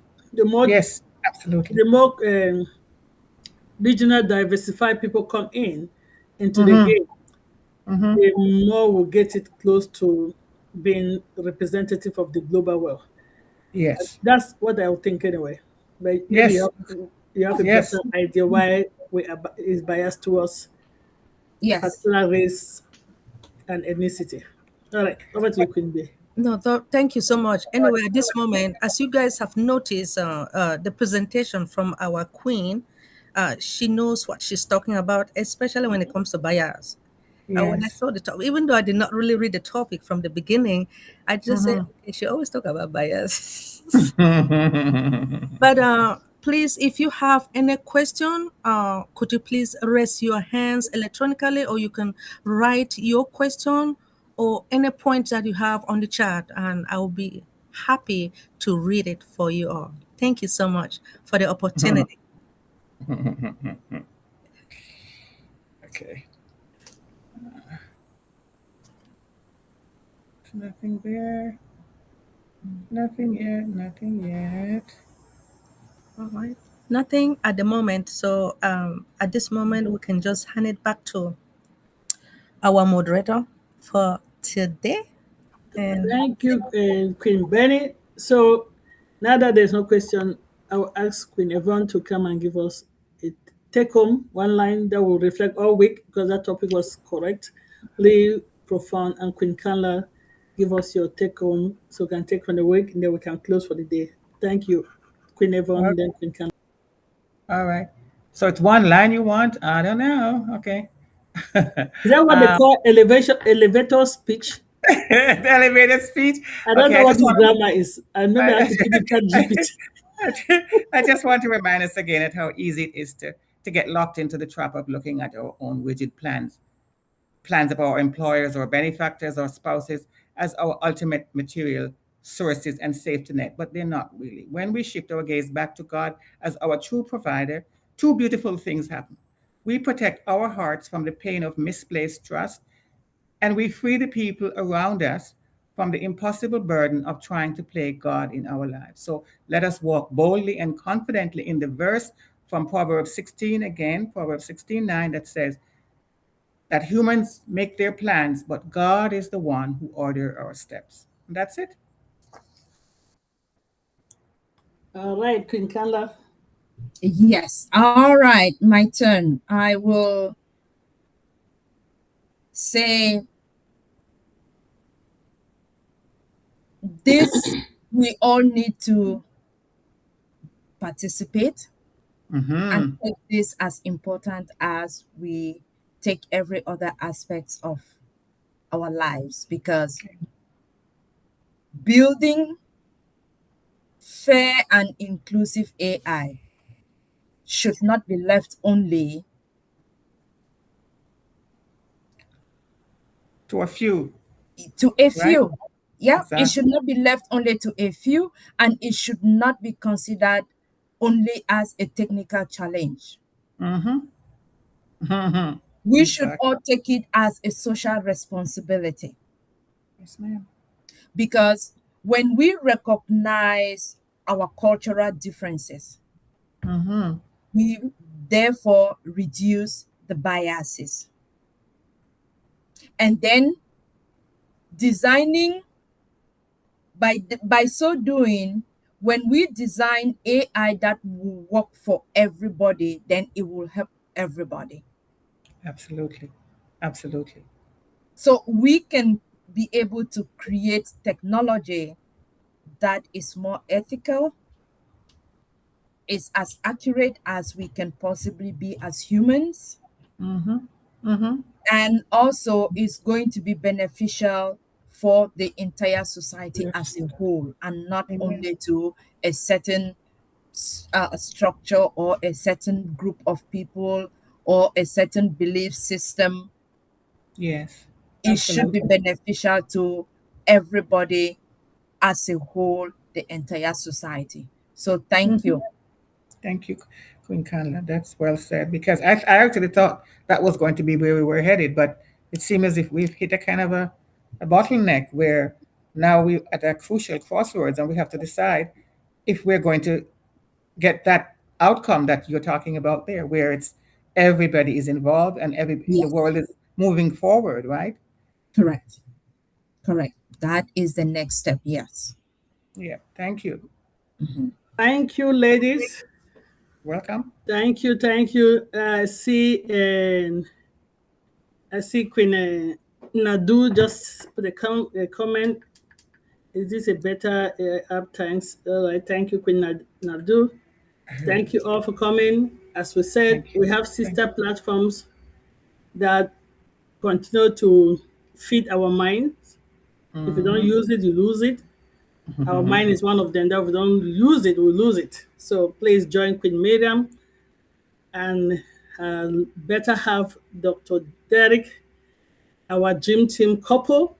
Yes. Absolutely. The more regional diversified people come into the game, the more we'll get it close to being representative of the global world. Yes. That's what I would think anyway. But maybe Yes. you have a Yes. better idea why is biased towards Yes. particular race and ethnicity. All right, over to you, Queen B. No, thank you so much. Anyway, at this moment, as you guys have noticed, the presentation from our queen, she knows what she's talking about, especially when it comes to bias. When I Yes. saw the topic, even though I did not really read the topic from the beginning, I just said, okay, she always talk about bias. But please, if you have any question, could you please raise your hands electronically, or you can write your question or any point that you have on the chat, and I will be happy to read it for you all. Thank you so much for the opportunity. Okay. Nothing there. Nothing yet. Nothing yet. All right. Nothing at the moment. So at this moment, we can just hand it back to our moderator for today. And Thank you, Queen Benny. So now that there's no question, I will ask Queen Yvonne to come and give us a take home one line that will reflect all week because that topic was correct, really profound, and Queen Kanla give us your take home so we can take on the week and then we can close for the day. Thank you, Queen Yvonne, then Queen Kanla. All right. So it's one line you want? I don't know. Okay. Is that what they call elevator speech? The elevator speech. I don't Okay, know I what just this want grammar is. And maybe I have to give it chat GPT. I just want to remind us again at how easy it is to get locked into the trap of looking at our own rigid plans of our employers or benefactors or spouses as our ultimate material sources and safety net, but they're not really. When we shift our gaze back to God as our true provider, two beautiful things happen. We protect our hearts from the pain of misplaced trust, and we free the people around us from the impossible burden of trying to play God in our lives. So let us walk boldly and confidently in the verse from Proverbs 16 again, Proverbs 16:9, that says that humans make their plans, but God is the one who orders our steps. And that's it. All right, Queen Kanla. Yes. All right. My turn. I will say this: we all need to participate and take this as important as we take every other aspect of our lives, because building fair and inclusive AI should not be left only To a few, to a right? few. Yeah, it should Exactly. not be left only to a few, and it should not be considered only as a technical challenge. We should Exactly. all take it as a social responsibility, Yes, ma'am. because when we recognize our cultural differences, we therefore reduce the biases. And then designing, by so doing, when we design AI that will work for everybody, then it will help everybody. Absolutely. Absolutely. So we can be able to create technology that is more ethical, is as accurate as we can possibly be as humans, and also is going to be beneficial for the entire society as Yes. a whole, and not Amen. only to a certain structure or a certain group of people or a certain belief system. Yes. It should be Absolutely. beneficial to everybody as a whole, the entire society. So thank you. Thank you, Queen Kanla. That's well said. Because I actually thought that was going to be where we were headed, but it seems as if we've hit a kind of a bottleneck where now we're at a crucial crossroads and we have to decide if we're going to get that outcome that you're talking about there, where it's everybody is involved and the Yes, world is moving forward, right? correct. Correct. That is the next step. Yes. Yeah. Thank you. Thank you, ladies. Welcome. Thank you, thank you. I see Queen Nadu just put a comment. Is this a better app? Thanks. All right, thank you, Queen Nadu. Thank you all for coming. As we said, Thank we you. have Thank sister platforms that continue to feed our minds. If you don't use it, you lose it. Our mind is one of them that if we don't use it, we lose it. So please join Queen Miriam and better have Dr. Derek, our dream team couple.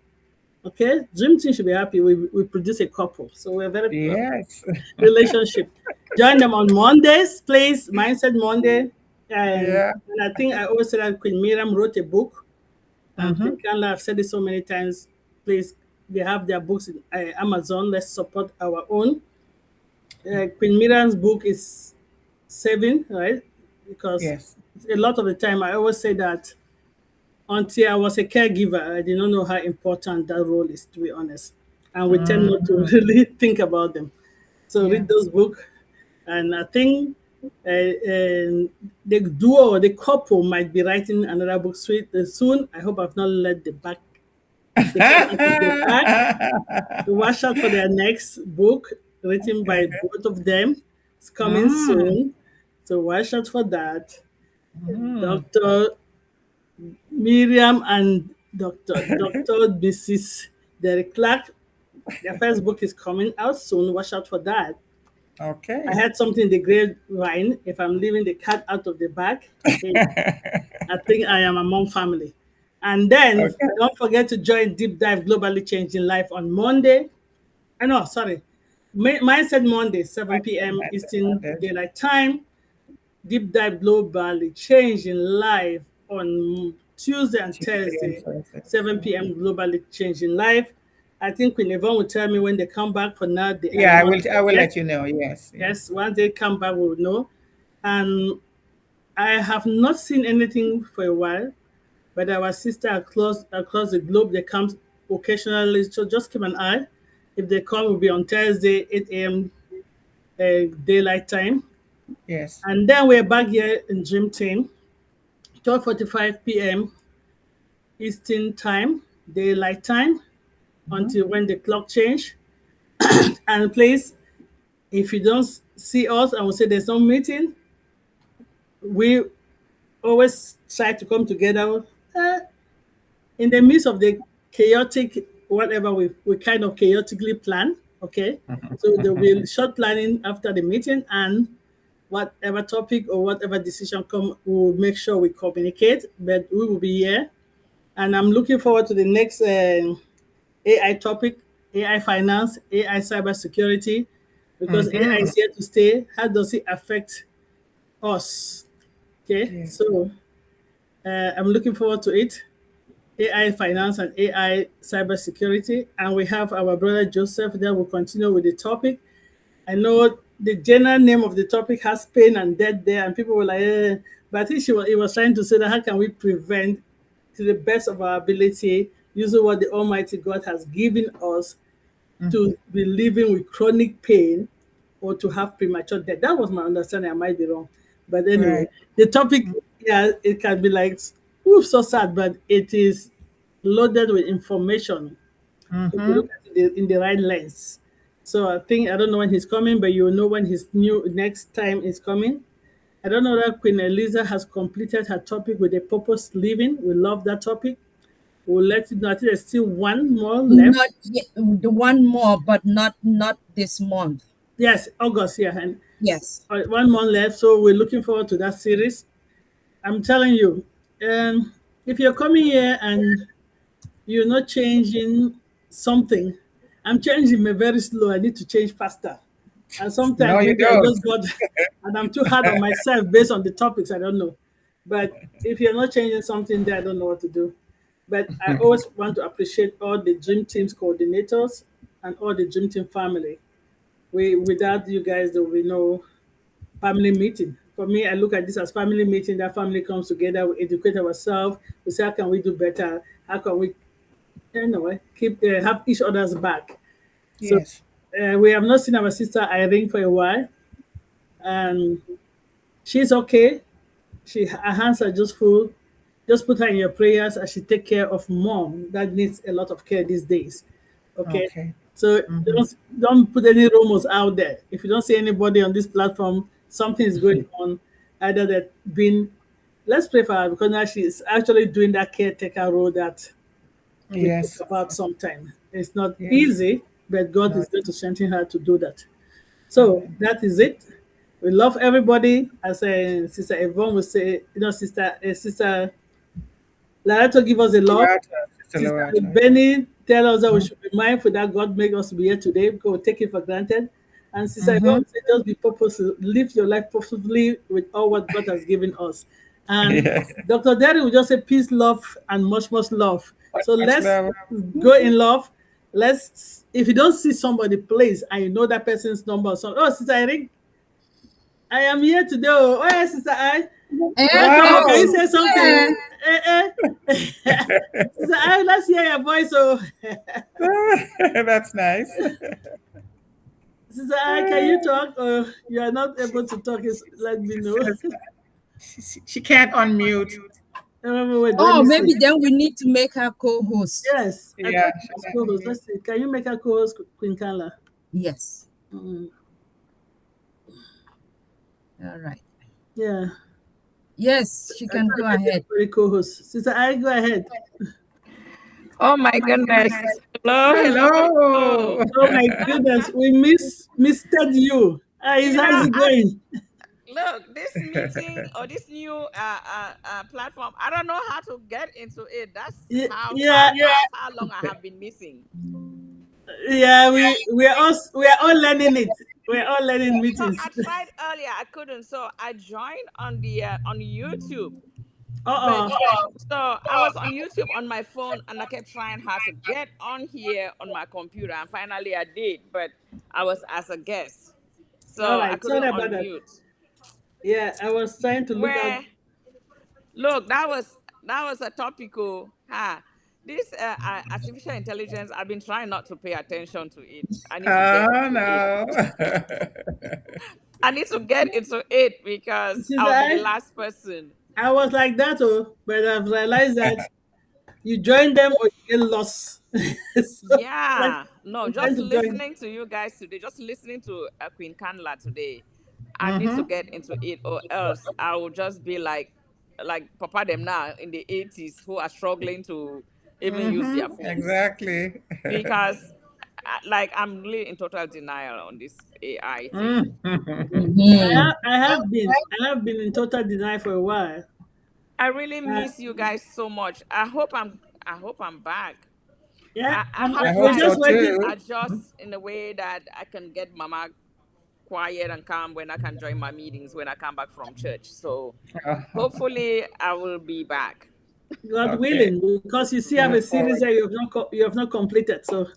Okay, dream team should be happy. We produce a couple, so we're very you. Yes. relationship. Join them on Mondays, please. Mindset Monday, Yeah. and I think I always said that Queen Miriam wrote a book, and Queen Kanla, I've said it so many times. Please, they have their books in Amazon. Let's support our own. Queen Miriam's book is saving, right? Because Yes. a lot of the time I always say that until I was a caregiver, I did not know how important that role is, to be honest. And we tend not to really think about them. So Yeah. read those books. And I think the duo or the couple might be writing another book soon. I hope I've not let the back The front and the back. Watch out for their next book written by both of them. It's coming soon. So watch out for that. Dr. Miriam and Dr. Mrs. Derek Clark. Their first book is coming out soon. Watch out for that. Okay. I had something in the grapevine. If I'm leaving the cat out of the bag, I think I am among family. And then don't forget to join Deep Dive Globally Changing Life on Monday. No, sorry. Mindset Monday, 7 p.m. Eastern Daylight Time. Deep Dive Globally Changing Life on Tuesday and Thursday, 7 p.m. Globally Changing Life. I think Queen Yvonne will tell me when they come back. For now, I will let you know. Yes. Yes, once they come back, we'll know. And I have not seen anything for a while, but our sister across the globe, they come occasionally. So just keep an eye. If they come, will be on Thursday, 8 a.m. Daylight Time. Yes. And then we're back here in Dream Team, 12:45 p.m. Eastern Time, Daylight Time, until when the clock change. And please, if you don't see us and we say there's no meeting, we always try to come together in the midst of the chaotic, whatever we kind of chaotically plan. Okay. So there will be short planning after the meeting, and whatever topic or whatever decision come, we'll make sure we communicate, but we will be here. And I'm looking forward to the next AI topic, AI finance, AI cybersecurity, because AI is here to stay. How does it affect us? Okay, so I'm looking forward to it. AI finance and AI cybersecurity. And we have our brother Joseph that will continue with the topic. I know the general name of the topic has pain and death there, and people were like, but I think he was trying to say that how can we prevent to the best of our ability using what the Almighty God has given us to be living with chronic pain or to have premature death. That was my understanding. I might be wrong. But anyway, the topic, it can be like, ooh, so sad, but it is loaded with information if you look at it in the right lens. So I don't know when he's coming, but you'll know when his next time is coming. I don't know that Queen Eliza has completed her topic with a purpose living. We love that topic. We'll let you know. I think there's still one more left. Not yet, the one more, but not this month. Yes, August, yeah. And Yes. 1 month left. So we're looking forward to that series. I'm telling you, if you're coming here and you're not changing something, I'm changing me very slow. I need to change faster. And sometimes maybe I just got, and I'm too hard on myself based on the topics. I don't know. But if you're not changing something there, I don't know what to do. But I always want to appreciate all the Dream Team's coordinators and all the Dream Team family. Without you guys, there will be no family meeting. For me, I look at this as family meeting. That family comes together, we educate ourselves. We say, how can we do better? How can we, keep have each other's back? Yes. So we have not seen our sister Irene for a while, and she's okay. Her hands are just full. Just put her in your prayers as she take care of mom that needs a lot of care these days. Okay. So don't put any rumors out there. If you don't see anybody on this platform, something is going on. Either that let's pray for her, because now she's actually doing that caretaker role that we talk about sometimes. It's not easy, but God is going to strengthen her to do that. So that is it. We love everybody. As Sister Yvonne will say, Sister Lerato give us a love. Sister Benny tell us that we should be mindful that God made us to be here today, because we take it for granted. And Sister Yvonne say, just be purposeful, live your life purposefully with all what God has given us. And Dr. Derry will just say peace, love, and much, much love. So let's go in love. If you don't see somebody, please, and you know that person's number, Sister Irene, I am here today. Oh, yes, Sister I. Wow. Can you say something? Sister I, let's hear your voice. That's nice. Sister I, can you talk, or you are not able to talk? Let me know. She can't unmute. Oh, maybe then we need to make her co-host. Yes. I Yeah, thought she was co-host. Let's see. Can you make her co-host, Queen Kanla? Yes. All right. Yeah. Yes, she can go ahead. For the co-host. Sister I, go ahead. Oh my goodness. Hello, hello. Oh my goodness, we misted you. How's it going? Look, this meeting or this new platform, I don't know how to get into it. That's how long I have been missing. Yeah, we are all learning it. We're all learning meetings. I tried earlier, I couldn't, so I joined on the on YouTube. Uh-oh. So I was on YouTube on my phone, and I kept trying hard to get on here on my computer, and finally I did, but I was as a guest, so All right, I couldn't sorry about that. unmute. Yeah, I was trying to look at. Look, that was a topical. This artificial intelligence, I've been trying not to pay attention to it. I need to get into it. I need to get into it because I'll be the last person. I was like that, but I've realized that you join them or you get lost. So, yeah, no, just listening to you guys today, just listening to Queen Kanla today, I need to get into it, or else I will just be like Papa them now in the 80s who are struggling to even use their phones. Exactly. Because I'm really in total denial on this AI thing. I have been in total denial for a while. I really miss you guys so much. I hope I'm back. Yeah, I we're just waiting. Adjust in a way that I can get Mama quiet and calm when I can join my meetings when I come back from church. So hopefully I will be back. God willing, because you see, I have a series that you have not completed. So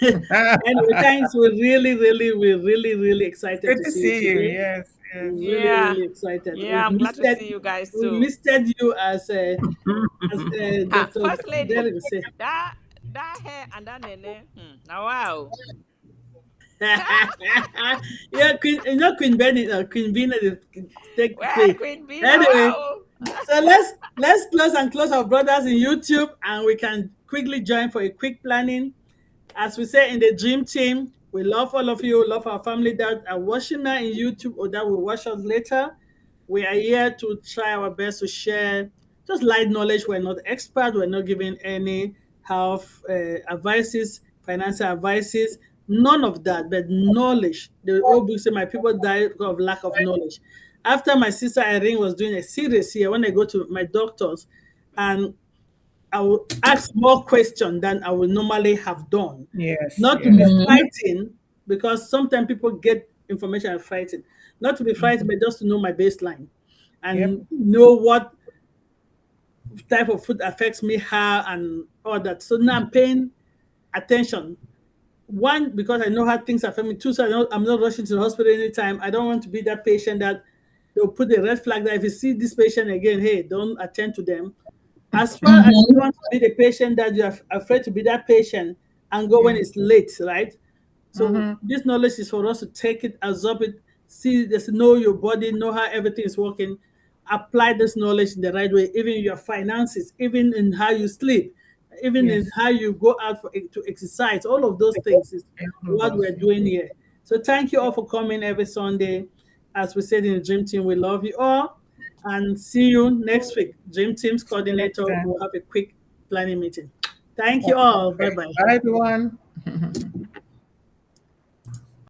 anyway, thanks. We're really excited to see you. Yes. Really excited. Yeah, I'm glad to see you guys too. We listed you as Dr. First lady. That hair and that nene. Now wow. Yeah, Queen Bennett, Queen Bennett. Queen Bennett. Anyway, so let's close our brothers in YouTube, and we can quickly join for a quick planning. As we say in the Dream Team, we love all of you, love our family that are watching now in YouTube or that will watch us later. We are here to try our best to share just light knowledge. We're not experts. We're not giving any health advices, financial advices, none of that, but knowledge. The old book say, my people die because of lack of knowledge. After my sister Irene was doing a series here, when I go to my doctors, and I will ask more questions than I would normally have done. Yes. Not to be fighting, because sometimes people get information and fighting. Not to be fighting, but just to know my baseline and know what type of food affects me, how, and all that. So now I'm paying attention. One, because I know how things affect me. Two, so I'm not rushing to the hospital anytime. I don't want to be that patient that they'll put a red flag that if you see this patient again, hey, don't attend to them. As far as you want to be the patient that you're afraid to be that patient and go when it's late, right? So this knowledge is for us to take it, absorb it, know your body, know how everything is working, apply this knowledge in the right way, even in your finances, even in how you sleep, even in how you go out to exercise. All of those things is what we're doing here. So thank you all for coming every Sunday. As we said in the Dream Team, we love you all. And see you next week. Dream Team's coordinator will have a quick planning meeting. Thank you all. Bye-bye. Bye, everyone.